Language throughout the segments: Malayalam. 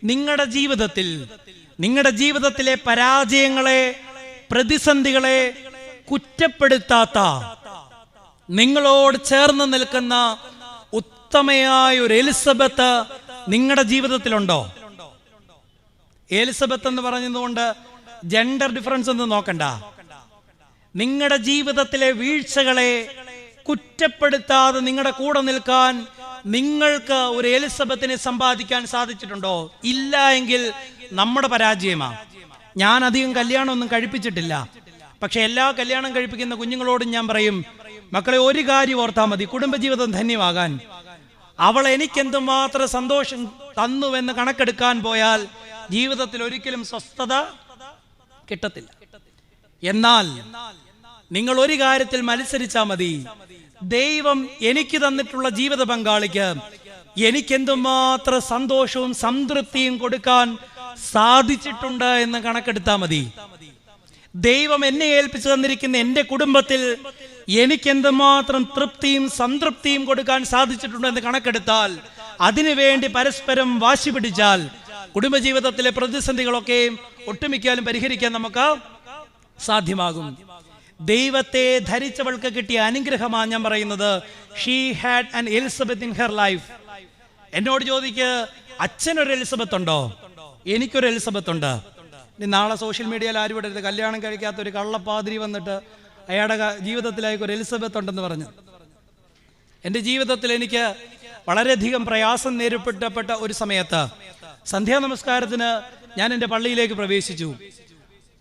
നിങ്ങളുടെ ജീവിതത്തിലെ പരാജയങ്ങളെ, പ്രതിസന്ധികളെ കുറ്റപ്പെടുത്താത്ത, നിങ്ങളോട് ചേർന്ന് നിൽക്കുന്ന ഉത്തമയായ ഒരു എലിസബത്ത് നിങ്ങളുടെ ജീവിതത്തിലുണ്ടോ? എലിസബത്ത് എന്ന് പറഞ്ഞതുകൊണ്ട് ജെൻഡർ ഡിഫറൻസ് ഒന്നും നോക്കണ്ട. നിങ്ങളുടെ ജീവിതത്തിലെ വീഴ്ചകളെ കുറ്റപ്പെടുത്താതെ നിങ്ങളുടെ കൂടെ നിൽക്കാൻ നിങ്ങൾക്ക് ഒരു എലിസബത്തിനെ സമ്പാദിക്കാൻ സാധിച്ചിട്ടുണ്ടോ? ഇല്ല എങ്കിൽ നമ്മുടെ പരാജയമാണ്. ഞാൻ അധികം കല്യാണമൊന്നും കഴിപ്പിച്ചിട്ടില്ല. പക്ഷെ എല്ലാ കല്യാണം കഴിപ്പിക്കുന്ന കുഞ്ഞുങ്ങളോടും ഞാൻ പറയും, മക്കളെ ഒരു കാര്യം ഓർത്താൽ മതി, കുടുംബജീവിതം ധന്യമാകാൻ അവൾ എനിക്കെന്തുമാത്രം സന്തോഷം തന്നുവെന്ന് കണക്കെടുക്കാൻ പോയാൽ ജീവിതത്തിൽ ഒരിക്കലും സ്വസ്ഥത കിട്ടത്തില്ല. എന്നാൽ നിങ്ങൾ ഒരു കാര്യത്തിൽ മത്സരിച്ചാൽ മതി, ദൈവം എനിക്ക് തന്നിട്ടുള്ള ജീവിത പങ്കാളിക്ക് എനിക്കെന്തുമാത്രം സന്തോഷവും സംതൃപ്തിയും കൊടുക്കാൻ സാധിച്ചിട്ടുണ്ട് എന്ന് കണക്കെടുത്താൽ മതി. ദൈവം എന്നെ ഏൽപ്പിച്ചു തന്നിരിക്കുന്ന എൻ്റെ കുടുംബത്തിൽ എനിക്കെന്തുമാത്രം തൃപ്തിയും സംതൃപ്തിയും കൊടുക്കാൻ സാധിച്ചിട്ടുണ്ട് എന്ന് കണക്കെടുത്താൽ, അതിനുവേണ്ടി പരസ്പരം വാശി പിടിച്ചാൽ കുടുംബജീവിതത്തിലെ പ്രതിസന്ധികളൊക്കെയും ഒട്ടുമിക്കാലും പരിഹരിക്കാൻ നമുക്ക് സാധ്യമാകും. ദൈവത്തെ ധരിച്ചവൾക്ക് കിട്ടിയ അനുഗ്രഹമാണ് ഞാൻ പറയുന്നത്. She had an Elizabeth in her life. എന്നോട് ചോദിക്ക്, അച്ഛനൊരു എലിസബത്ത് ഉണ്ടോ? എനിക്കൊരു എലിസബത്ത് ഉണ്ട്. നാളെ സോഷ്യൽ മീഡിയയിൽ ആരും ഇടരുത്, കല്യാണം കഴിക്കാത്ത ഒരു കള്ളപ്പാതിരി വന്നിട്ട് അയാളുടെ ജീവിതത്തിലേക്ക് ഒരു എലിസബത്ത് ഉണ്ടെന്ന് പറഞ്ഞു. എൻ്റെ ജീവിതത്തിൽ എനിക്ക് വളരെയധികം പ്രയാസം നേരിട്ടപ്പെട്ട ഒരു സമയത്ത് സന്ധ്യാനമസ്കാരത്തിന് ഞാൻ എൻ്റെ പള്ളിയിലേക്ക് പ്രവേശിച്ചു.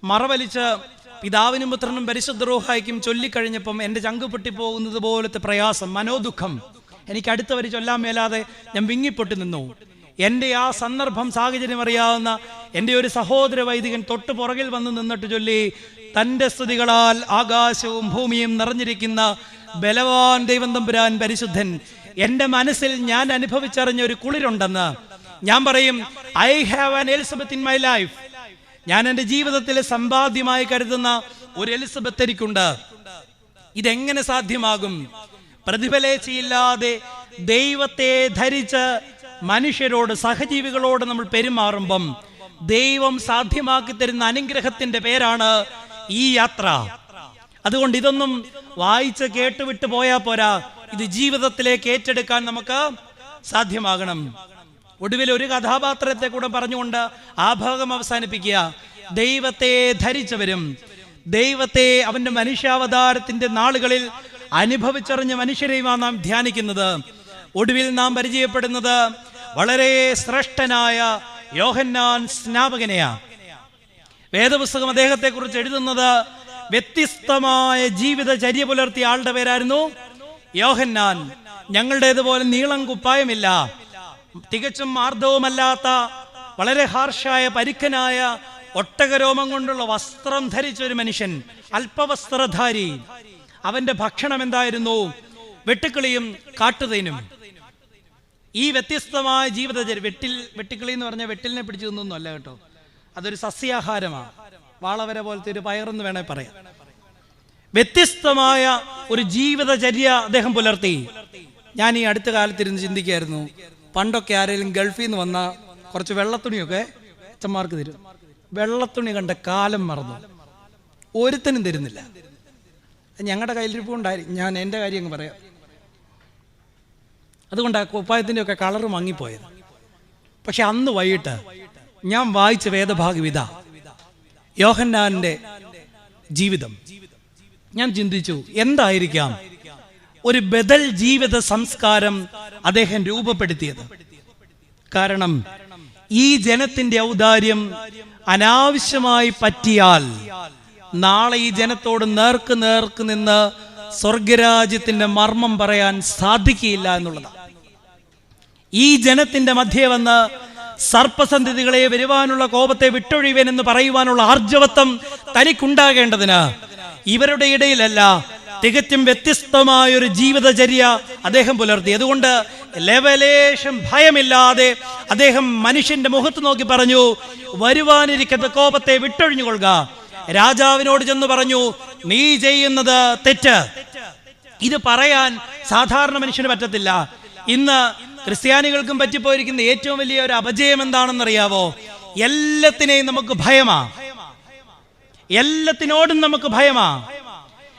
മറവലിച്ച് പിതാവിനും പുത്രനും പരിശുദ്ധ റൂഹായിക്കും ചൊല്ലിക്കഴിഞ്ഞപ്പം എൻ്റെ ചങ്ക് പൊട്ടിപ്പോകുന്നത് പോലത്തെ പ്രയാസം, മനോദുഃഖം എനിക്ക് അടുത്തവര് ചൊല്ലാൻ മേലാതെ ഞാൻ വിങ്ങിപ്പൊട്ടി നിന്നു. എൻ്റെ ആ സന്ദർഭം, സാഹചര്യം അറിയാവുന്ന എൻ്റെ ഒരു സഹോദര വൈദികൻ തൊട്ട് പുറകിൽ വന്ന് നിന്നിട്ട് ചൊല്ലി, തൻ്റെ സ്തുതികളാൽ ആകാശവും ഭൂമിയും നിറഞ്ഞിരിക്കുന്ന ബലവാൻ ദൈവം തമ്പുരാൻ പരിശുദ്ധൻ. എൻ്റെ മനസ്സിൽ ഞാൻ അനുഭവിച്ചറിഞ്ഞ ഒരു കുളിരുണ്ടെന്ന് ഞാൻ പറയും. I have an Elizabeth in my life. ഞാൻ എൻ്റെ ജീവിതത്തിലെ സമ്പാദ്യമായി കരുതുന്ന ഒരു എലിസബത്ത് എനിക്കുണ്ട്. ഇതെങ്ങനെ സാധ്യമാകും? പ്രതിഫലേച്ഛയില്ലാതെ ദൈവത്തെ ധരിച്ച് മനുഷ്യരോട്, സഹജീവികളോട് നമ്മൾ പെരുമാറുമ്പം ദൈവം സാധ്യമാക്കി തരുന്ന അനുഗ്രഹത്തിന്റെ പേരാണ് ഈ യാത്ര. അതുകൊണ്ട് ഇതൊന്നും വായിച്ച് കേട്ടുവിട്ട് പോയാൽ പോരാ, ഇത് ജീവിതത്തിലേക്ക് ഏറ്റെടുക്കാൻ നമുക്ക് സാധ്യമാകണം. ഒടുവിൽ ഒരു കഥാപാത്രത്തെ കൂടെ പറഞ്ഞുകൊണ്ട് ആ ഭാഗം അവസാനിപ്പിക്കുക. ദൈവത്തെ ധരിച്ചവരും ദൈവത്തെ അവന്റെ മനുഷ്യാവതാരത്തിന്റെ നാളുകളിൽ അനുഭവിച്ചറിഞ്ഞ മനുഷ്യരെയുമാണ് നാം ധ്യാനിക്കുന്നത്. ഒടുവിൽ നാം പരിചയപ്പെടുന്നത് വളരെ ശ്രേഷ്ഠനായ യോഹന്നാൻ സ്നാപകനെയാണ്. വേദപുസ്തകം അദ്ദേഹത്തെ കുറിച്ച് എഴുതുന്നത് വ്യത്യസ്തമായ ജീവിതചര്യ പുലർത്തിയ ആളുടെ പേരായിരുന്നു യോഹന്നാൻ. ഞങ്ങളുടേതുപോലെ നീളം കുപ്പായമില്ല, തികച്ചും മാർദ്ദവുമല്ലാത്ത വളരെ ഹാർഷായ പരുക്കനായ ഒട്ടകരോമം കൊണ്ടുള്ള വസ്ത്രം ധരിച്ച ഒരു മനുഷ്യൻ, അല്പവസ്ത്രധാരി. അവന്റെ ഭക്ഷണം എന്തായിരുന്നു? വെട്ടുക്കിളിയും കാട്ടുതേനും. ഈ വ്യത്യസ്തമായ ജീവിതചര്യ, വെട്ടുക്കിളി എന്ന് പറഞ്ഞാൽ വെട്ടിലിനെ പിടിച്ചു തിന്നൊന്നും അല്ല കേട്ടോ, അതൊരു സസ്യാഹാരമാണ്. വാളവര പോലത്തെ ഒരു പയറെന്ന് വേണേ പറയാം. വ്യത്യസ്തമായ ഒരു ജീവിതചര്യ അദ്ദേഹം പുലർത്തി. ഞാൻ ഈ അടുത്ത കാലത്തിരുന്ന് ചിന്തിക്കായിരുന്നു, പണ്ടൊക്കെ ആരെങ്കിലും ഗൾഫിൽ നിന്ന് വന്ന കുറച്ച് വെള്ളത്തുണിയൊക്കെ അച്ഛന്മാർക്ക് തരും. വെള്ളത്തുണി കണ്ട കാലം മറന്നു, ഒരുത്തനും തരുന്നില്ല. ഞങ്ങളുടെ കയ്യിലിരിപ്പുണ്ടായി. ഞാൻ എൻ്റെ കാര്യം അങ്ങ് പറയാം. അതുകൊണ്ട് ആ കുപ്പായത്തിൻ്റെ ഒക്കെ കളറ് മങ്ങിപ്പോയത്. പക്ഷെ അന്ന് വൈകിട്ട് ഞാൻ വായിച്ച വേദഭാഗം ഇതാ, യോഹന്നാന്റെ ജീവിതം. ഞാൻ ചിന്തിച്ചു, എന്തായിരിക്കാം ഒരു ബദൽ ജീവിത സംസ്കാരം അദ്ദേഹം രൂപപ്പെടുത്തിയത്? കാരണം ഈ ജനത്തിന്റെ ഔദാര്യം അനാവശ്യമായി പറ്റിയാൽ നാളെ ഈ ജനത്തോട് നേർക്ക് നേർക്ക് നിന്ന് സ്വർഗരാജ്യത്തിന്റെ മർമ്മം പറയാൻ സാധിക്കില്ല എന്നുള്ളതാണ്. ഈ ജനത്തിന്റെ മധ്യേ വന്ന് സർപ്പസന്തതികളെ വരുവാനുള്ള കോപത്തെ വിട്ടൊഴിവേൻ എന്ന് പറയുവാനുള്ള ആർജവത്വം തനിക്കുണ്ടാകേണ്ടതിന് ഇവരുടെ ഇടയിലല്ല, തികച്ചും വ്യത്യസ്തമായൊരു ജീവിതചര്യ അദ്ദേഹം പുലർത്തി. അതുകൊണ്ട് ലെവലേശം ഭയമില്ലാതെ അദ്ദേഹം മനുഷ്യന്റെ മുഖത്ത് നോക്കി പറഞ്ഞു, വരുവാനിരിക്കുന്ന കോപത്തെ വിട്ടൊഴിഞ്ഞുകൊള്ളുക. രാജാവിനോട് ചെന്ന് പറഞ്ഞു, നീ ചെയ്യുന്നത് തെറ്റ്. ഇത് പറയാൻ സാധാരണ മനുഷ്യന് പറ്റത്തില്ല. ഇന്ന് ക്രിസ്ത്യാനികൾക്കും പറ്റിപ്പോയിരിക്കുന്ന ഏറ്റവും വലിയ ഒരു അപജയം എന്താണെന്നറിയാവോ? എല്ലാത്തിനെയും നമുക്ക് ഭയമാ, എല്ലാത്തിനോടും നമുക്ക് ഭയമാ.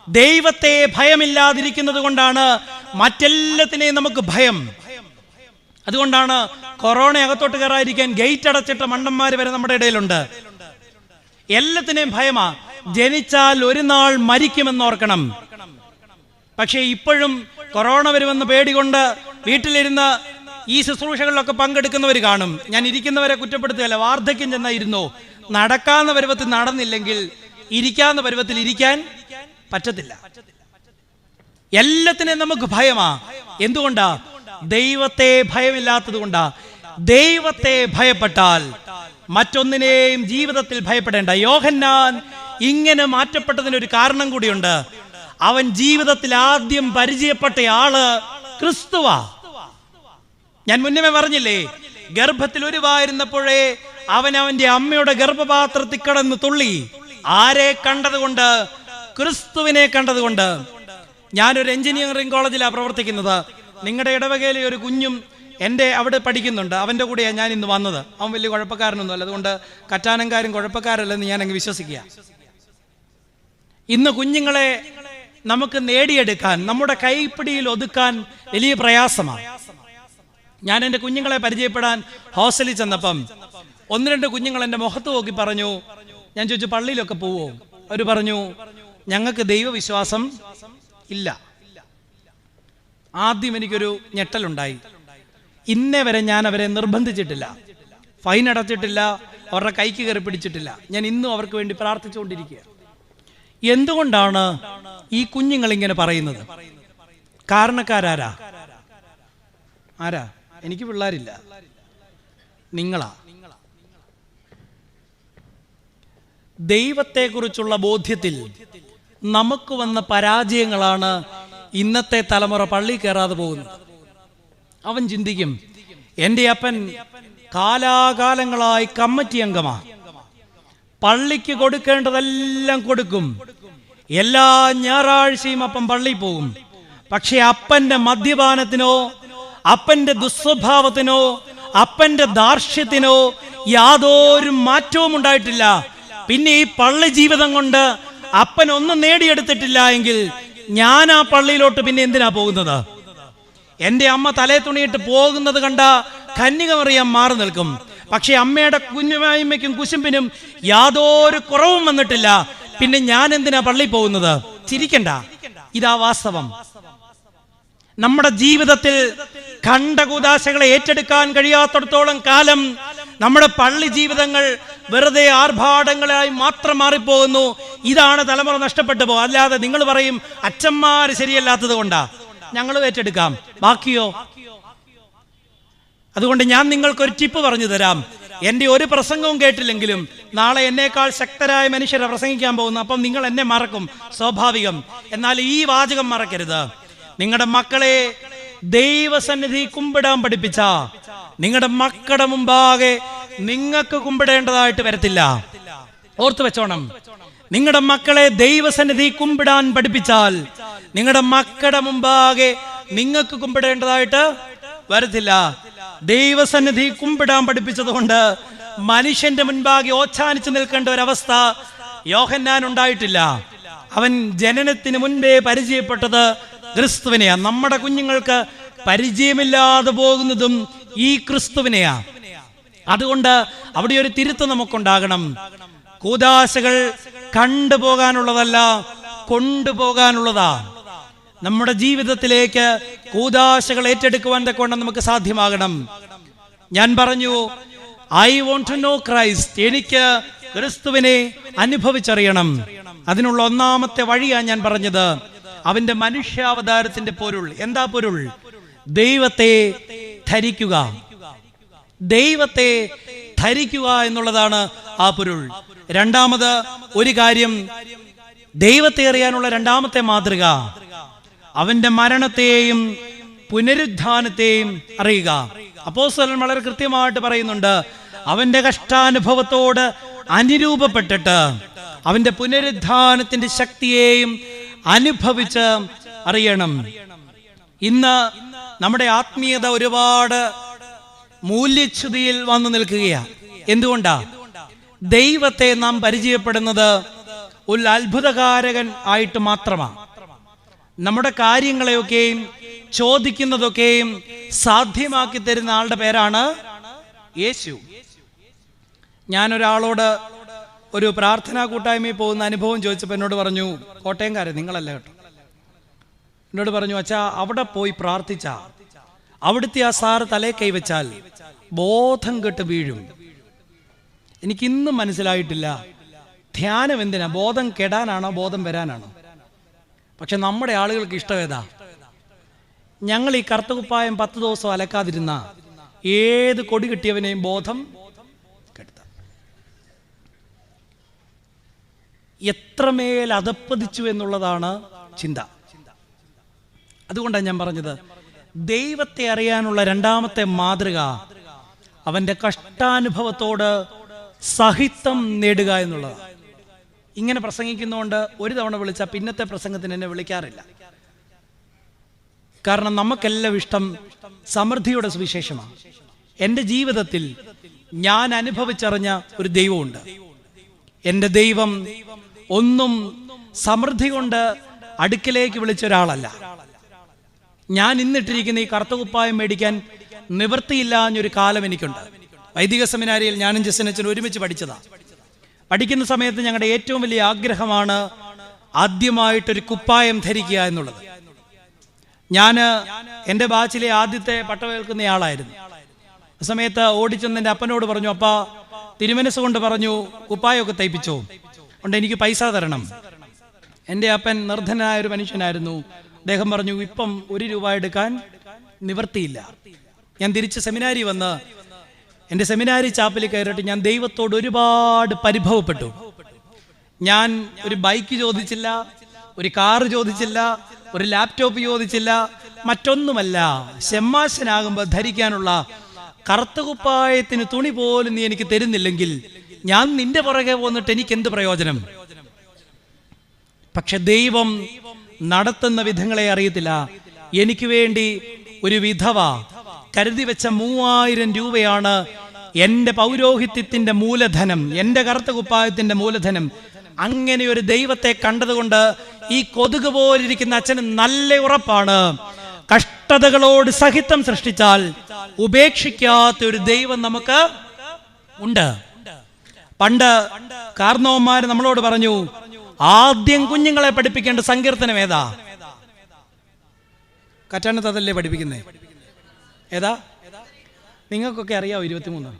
ദൈവത്തെ ഭയമില്ലാതിരിക്കുന്നത് കൊണ്ടാണ് മറ്റെല്ലാത്തിനെയും നമുക്ക് ഭയം. അതുകൊണ്ടാണ് കൊറോണ അകത്തോട്ട് കയറാതിരിക്കാൻ ഗേറ്റ് അടച്ചിട്ട മണ്ടന്മാർ വരെ നമ്മുടെ ഇടയിലുണ്ട്. എല്ലാത്തിനെയും ഭയമാ. ജനിച്ചാൽ ഒരു നാൾ മരിക്കുമെന്നോർക്കണം. പക്ഷേ ഇപ്പോഴും കൊറോണ വരുമെന്ന് പേടികൊണ്ട് വീട്ടിലിരുന്ന് ഈ ശുശ്രൂഷകളിലൊക്കെ പങ്കെടുക്കുന്നവർ കാണും. ഞാൻ ഇരിക്കുന്നവരെ കുറ്റപ്പെടുത്തുകയല്ല, വാർദ്ധക്യം ചെന്നായിരുന്നു. നടക്കാവുന്ന പരുവത്തിൽ നടന്നില്ലെങ്കിൽ ഇരിക്കാവുന്ന പരുവത്തിൽ ഇരിക്കാൻ പറ്റത്തില്ല. എല്ലാത്തിനെയും നമുക്ക് ഭയമാ. എന്തുകൊണ്ടാ? ദൈവത്തെ ഭയമില്ലാത്തത് കൊണ്ടാ. ദൈവത്തെ ഭയപ്പെട്ടാൽ മറ്റൊന്നിനെയും ജീവിതത്തിൽ ഭയപ്പെടേണ്ട. യോഹന്നാൻ ഇങ്ങനെ മാറ്റപ്പെട്ടതിനൊരു കാരണം കൂടിയുണ്ട്. അവൻ ജീവിതത്തിൽ ആദ്യം പരിചയപ്പെട്ട ആള് ക്രിസ്തുവാ. ഞാൻ മുന്നമേ പറഞ്ഞില്ലേ, ഗർഭത്തിൽ ഉരുവായിരുന്നപ്പോഴേ അവൻ അവന്റെ അമ്മയുടെ ഗർഭപാത്രത്തിൽ കിടന്ന് തുള്ളി. ആരെ കണ്ടതുകൊണ്ട്? ക്രിസ്തുവിനെ കണ്ടതുകൊണ്ട്. ഞാനൊരു എഞ്ചിനീയറിംഗ് കോളേജിലാണ് പ്രവർത്തിക്കുന്നത്. നിങ്ങളുടെ ഇടവകയിലെ ഒരു കുഞ്ഞും എൻ്റെ അവിടെ പഠിക്കുന്നുണ്ട്. അവൻ്റെ കൂടെയാണ് ഞാൻ ഇന്ന് വന്നത്. അവൻ വലിയ കുഴപ്പക്കാരനൊന്നുമല്ല, അതുകൊണ്ട് കറ്റാനങ്കാരും കുഴപ്പക്കാരല്ലെന്ന് ഞാൻ അങ്ങ് വിശ്വസിക്കുക. ഇന്ന് കുഞ്ഞുങ്ങളെ നമുക്ക് നേടിയെടുക്കാൻ, നമ്മുടെ കൈപ്പിടിയിൽ ഒതുക്കാൻ വലിയ പ്രയാസമാണ്. ഞാൻ എൻ്റെ കുഞ്ഞുങ്ങളെ പരിചയപ്പെടാൻ ഹോസ്റ്റലിൽ ചെന്നപ്പം 1-2 കുഞ്ഞുങ്ങൾ എൻ്റെ മുഖത്ത് നോക്കി പറഞ്ഞു. ഞാൻ ചോദിച്ചു, പള്ളിയിലൊക്കെ പോവോ? അവർ പറഞ്ഞു, ഞങ്ങൾക്ക് ദൈവവിശ്വാസം ഇല്ല. ആദ്യം എനിക്കൊരു ഞെട്ടലുണ്ടായി. ഇന്നേ വരെ ഞാൻ അവരെ നിർബന്ധിച്ചിട്ടില്ല, ഫൈൻ അടച്ചിട്ടില്ല, അവരുടെ കൈക്ക് കയറി പിടിച്ചിട്ടില്ല. ഞാൻ ഇന്നും അവർക്ക് വേണ്ടി പ്രാർത്ഥിച്ചുകൊണ്ടിരിക്കുക. എന്തുകൊണ്ടാണ് ഈ കുഞ്ഞുങ്ങൾ ഇങ്ങനെ പറയുന്നത്? കാരണക്കാരാരാ? ആരാ? എനിക്ക് പിള്ളേരില്ല, നിങ്ങളാ. ദൈവത്തെക്കുറിച്ചുള്ള ബോധ്യത്തിൽ നമുക്ക് വന്ന പരാജയങ്ങളാണ് ഇന്നത്തെ തലമുറ പള്ളി കയറാതെ പോകുന്നത്. അവൻ ചിന്തിക്കും, എൻ്റെ അപ്പൻ കാലാകാലങ്ങളായി കമ്മിറ്റി അംഗമാ, പള്ളിക്ക് കൊടുക്കേണ്ടതെല്ലാം കൊടുക്കും, എല്ലാ ഞായറാഴ്ചയും അപ്പം പള്ളിയിൽ പോകും. പക്ഷെ അപ്പന്റെ മദ്യപാനത്തിനോ അപ്പന്റെ ദുസ്വഭാവത്തിനോ അപ്പന്റെ ദാർഷ്ട്യത്തിനോ യാതൊരു മാറ്റവും ഉണ്ടായിട്ടില്ല. പിന്നെ ഈ പള്ളി ജീവിതം കൊണ്ട് അപ്പൻ ഒന്നും നേടിയെടുത്തിട്ടില്ല എങ്കിൽ ഞാൻ ആ പള്ളിയിലോട്ട് പിന്നെ എന്തിനാ പോകുന്നത്? എൻ്റെ അമ്മ തലേ തുണിയിട്ട് പോകുന്നത് കണ്ട കന്യകമറിയാൻ മാറി നിൽക്കും. പക്ഷെ അമ്മയുടെ കുഞ്ഞുമായ്മയ്ക്കും കുശുമ്പിനും യാതൊരു കുറവും വന്നിട്ടില്ല. പിന്നെ ഞാൻ എന്തിനാ പള്ളി പോകുന്നത്? ചിരിക്കണ്ട, ഇതാ വാസ്തവം. നമ്മുടെ ജീവിതത്തിൽ കണ്ട കൂദാശകളെ ഏറ്റെടുക്കാൻ കഴിയാത്തടത്തോളം കാലം നമ്മുടെ പള്ളി ജീവിതങ്ങൾ വെറുതെ ആർഭാടങ്ങളായി മാത്രം മാറിപ്പോകുന്നു. ഇതാണ് തലമുറ നഷ്ടപ്പെട്ടു പോകും. അല്ലാതെ നിങ്ങൾ പറയും അച്ഛന്മാർ ശരിയല്ലാത്തത് കൊണ്ടാ, ഞങ്ങൾ ഏറ്റെടുക്കാം, ബാക്കിയോ? അതുകൊണ്ട് ഞാൻ നിങ്ങൾക്കൊരു ടിപ്പ് പറഞ്ഞു തരാം. എൻ്റെ ഒരു പ്രസംഗവും കേട്ടില്ലെങ്കിലും നാളെ എന്നേക്കാൾ ശക്തരായ മനുഷ്യരെ പ്രസംഗിക്കാൻ പോകുന്നു. അപ്പം നിങ്ങൾ എന്നെ മറക്കും, സ്വാഭാവികം. എന്നാൽ ഈ വാചകം മറക്കരുത്. നിങ്ങളുടെ മക്കളെ ദൈവസന്നിധി കുമ്പിടാൻ പഠിപ്പിച്ച നിങ്ങളുടെ മക്കളുടെ മുമ്പാകെ നിങ്ങൾക്ക് കുമ്പിടേണ്ടതായിട്ട് വരത്തില്ല. ഓർത്തു വെച്ചോണം. നിങ്ങളുടെ മക്കളെ ദൈവസന്നിധി കുമ്പിടാൻ പഠിപ്പിച്ചാൽ നിങ്ങളുടെ മക്കളുടെ മുമ്പാകെ നിങ്ങൾക്ക് കുമ്പിടേണ്ടതായിട്ട് വരത്തില്ല. ദൈവസന്നിധി കുമ്പിടാൻ പഠിപ്പിച്ചത് കൊണ്ട് മനുഷ്യന്റെ മുൻപാകെ ഓച്ചാനിച്ചു നിൽക്കേണ്ട ഒരവസ്ഥ യോഹന്നാൻ ഉണ്ടായിട്ടില്ല. അവൻ ജനനത്തിന് മുൻപേ പരിചയപ്പെട്ടത് ക്രിസ്തുവിനെയാ. നമ്മുടെ കുഞ്ഞുങ്ങൾക്ക് പരിചയമില്ലാതെ പോകുന്നതും ഈ ക്രിസ്തുവിനെയാ. അതുകൊണ്ട് അവിടെ ഒരു തിരുത്ത് നമുക്കുണ്ടാകണം. കൂദാശകൾ കണ്ടുപോകാനുള്ളതല്ല, കൊണ്ടുപോകാനുള്ളതാ. നമ്മുടെ ജീവിതത്തിലേക്ക് കൂദാശകൾ ഏറ്റെടുക്കുവാൻ കൊണ്ട് നമുക്ക് സാധ്യമാകണം. ഞാൻ പറഞ്ഞു, I want to know Christ. എനിക്ക് ക്രിസ്തുവിനെ അനുഭവിച്ചറിയണം. അതിനുള്ള ഒന്നാമത്തെ വഴിയാണ് ഞാൻ പറഞ്ഞത്, അവന്റെ മനുഷ്യാവതാരത്തിന്റെ പൊരുൾ. എന്താ പൊരുൾ? ദൈവത്തെ ധരിക്കുക. ദൈവത്തെ ധരിക്കുക എന്നുള്ളതാണ് ആ പൊരുൾ. രണ്ടാമത് ഒരു കാര്യം, ദൈവത്തെ അറിയാനുള്ള രണ്ടാമത്തെ മാതൃക അവന്റെ മരണത്തെയും പുനരുദ്ധാനത്തെയും അറിയുക. അപ്പോസ്തലൻ വളരെ കൃത്യമായിട്ട് പറയുന്നുണ്ട്, അവന്റെ കഷ്ടാനുഭവത്തോട് അനുരൂപപ്പെട്ടിട്ട് അവന്റെ പുനരുദ്ധാനത്തിന്റെ ശക്തിയെയും അനുഭവിച്ച് അറിയണം. ഇന്ന് നമ്മുടെ ആത്മീയത ഒരുപാട് മൂല്യച്യുതിയിൽ വന്നു നിൽക്കുകയാണ്. എന്തുകൊണ്ടാ? ദൈവത്തെ നാം പരിചയപ്പെടുന്നത് ഒരു അത്ഭുതകാരകൻ ആയിട്ട് മാത്രമാണ്. നമ്മുടെ കാര്യങ്ങളെയൊക്കെയും ചോദിക്കുന്നതൊക്കെയും സാധ്യമാക്കി തരുന്ന ആളുടെ പേരാണ് യേശു. ഞാനൊരാളോട് ഒരു പ്രാർത്ഥനാ കൂട്ടായ്മയിൽ പോകുന്ന അനുഭവം ചോദിച്ചപ്പോൾ എന്നോട് പറഞ്ഞു, കോട്ടയംകാരൻ നിങ്ങളല്ല കേട്ടോ, എന്നോട് പറഞ്ഞു, അച്ഛാ അവിടെ പോയി പ്രാർത്ഥിച്ചാ അവിടുത്തെ ആ സാറ് തലേ കൈവച്ചാൽ ബോധം കെട്ട് വീഴും. എനിക്കിന്നും മനസ്സിലായിട്ടില്ല ധ്യാനം എന്തിനാ, ബോധം കെടാനാണോ ബോധം വരാനാണോ? പക്ഷെ നമ്മുടെ ആളുകൾക്ക് ഇഷ്ടമേതാ? ഞങ്ങൾ ഈ കറുത്തകുപ്പായം 10 ദിവസം അലക്കാതിരുന്ന ഏത് കൊടി കിട്ടിയവനെയും ബോധം കെടുത്ത. എത്രമേൽ അധപ്പതിച്ചു എന്നുള്ളതാണ് ചിന്ത. അതുകൊണ്ടാണ് ഞാൻ പറഞ്ഞത്, ദൈവത്തെ അറിയാനുള്ള രണ്ടാമത്തെ മാതൃക അവന്റെ കഷ്ടാനുഭവത്തോട് സഹിത്വം നേടുക എന്നുള്ളതാണ്. ഇങ്ങനെ പ്രസംഗിക്കുന്നതുകൊണ്ട് ഒരു തവണ വിളിച്ചാൽ പിന്നത്തെ പ്രസംഗത്തിന് എന്നെ വിളിക്കാറില്ല. കാരണം നമുക്കെല്ലാം ഇഷ്ടം സമൃദ്ധിയുടെ സുവിശേഷമാണ്. എൻ്റെ ജീവിതത്തിൽ ഞാൻ അനുഭവിച്ചറിഞ്ഞ ഒരു ദൈവമുണ്ട്. എൻ്റെ ദൈവം ഒന്നും സമൃദ്ധി കൊണ്ട് അടുക്കിലേക്ക് വിളിച്ച ഒരാളല്ല. ഞാൻ ഇന്നിട്ടിരിക്കുന്ന ഈ കറുത്തകുപ്പായം മേടിക്കാൻ നിവൃത്തിയില്ലാഞ്ഞൊരു കാലം എനിക്കുണ്ട്. വൈദിക സെമിനാരിയിൽ ഞാനും ജസ്സനച്ചനും ഒരുമിച്ച് പഠിച്ചതാണ്. പഠിക്കുന്ന സമയത്ത് ഞങ്ങളുടെ ഏറ്റവും വലിയ ആഗ്രഹമാണ് ആദ്യമായിട്ടൊരു കുപ്പായം ധരിക്കുക എന്നുള്ളത്. ഞാൻ എൻ്റെ ബാച്ചിലെ ആദ്യത്തെ പട്ടമേൽക്കുന്നയാളായിരുന്നു. ആ സമയത്ത് ഓടിച്ചെന്ന് എൻ്റെ അപ്പനോട് പറഞ്ഞു, അപ്പ തിരുമനസ് കൊണ്ട് പറഞ്ഞു കുപ്പായമൊക്കെ തയ്പ്പിച്ചോ, അതുകൊണ്ട് എനിക്ക് പൈസ തരണം. എൻ്റെ അപ്പൻ നിർധനായ ഒരു മനുഷ്യനായിരുന്നു. അദ്ദേഹം പറഞ്ഞു, ഇപ്പം 1 രൂപ എടുക്കാൻ നിവർത്തിയില്ല. ഞാൻ തിരിച്ച് സെമിനാരി വന്ന് എൻ്റെ സെമിനാരി ചാപ്പലിൽ കയറിയിട്ട് ഞാൻ ദൈവത്തോട് ഒരുപാട് പരിഭവപ്പെട്ടു. ഞാൻ ഒരു ബൈക്ക് ചോദിച്ചില്ല, ഒരു കാറ് ചോദിച്ചില്ല, ഒരു ലാപ്ടോപ്പ് ചോദിച്ചില്ല, മറ്റൊന്നുമല്ല. ശമ്മാശനാകുമ്പോൾ ധരിക്കാനുള്ള കറുത്ത കുപ്പായത്തിന് തുണി പോലും നീ എനിക്ക് തരുന്നില്ലെങ്കിൽ ഞാൻ നിന്റെ പുറകെ പോന്നിട്ട് എനിക്ക് എന്ത് പ്രയോജനം? പക്ഷെ ദൈവം നടത്തുന്ന വിധങ്ങളെ അറിയത്തില്ല. എനിക്ക് വേണ്ടി ഒരു വിധവ കരുതി വെച്ച 3000 രൂപയാണ് എൻ്റെ പൗരോഹിത്യത്തിന്റെ മൂലധനം, എൻ്റെ കറുത്ത കുപ്പായത്തിന്റെ മൂലധനം. അങ്ങനെ ഒരു ദൈവത്തെ കണ്ടതുകൊണ്ട് ഈ കൊതുക് പോലിരിക്കുന്ന അച്ഛന് നല്ല ഉറപ്പാണ്, കഷ്ടതകളോട് സഹിത്വം സൃഷ്ടിച്ചാൽ ഉപേക്ഷിക്കാത്ത ഒരു ദൈവം നമുക്ക് ഉണ്ട്. പണ്ട് കാർന്നവന്മാർ നമ്മളോട് പറഞ്ഞു, ആദ്യം കുഞ്ഞുങ്ങളെ പഠിപ്പിക്കേണ്ട സങ്കീർത്തനം ഏതാ? കറ്റാനത്തതല്ലേ പഠിപ്പിക്കുന്നേ? ഏതാ? നിങ്ങൾക്കൊക്കെ അറിയാവോ? 23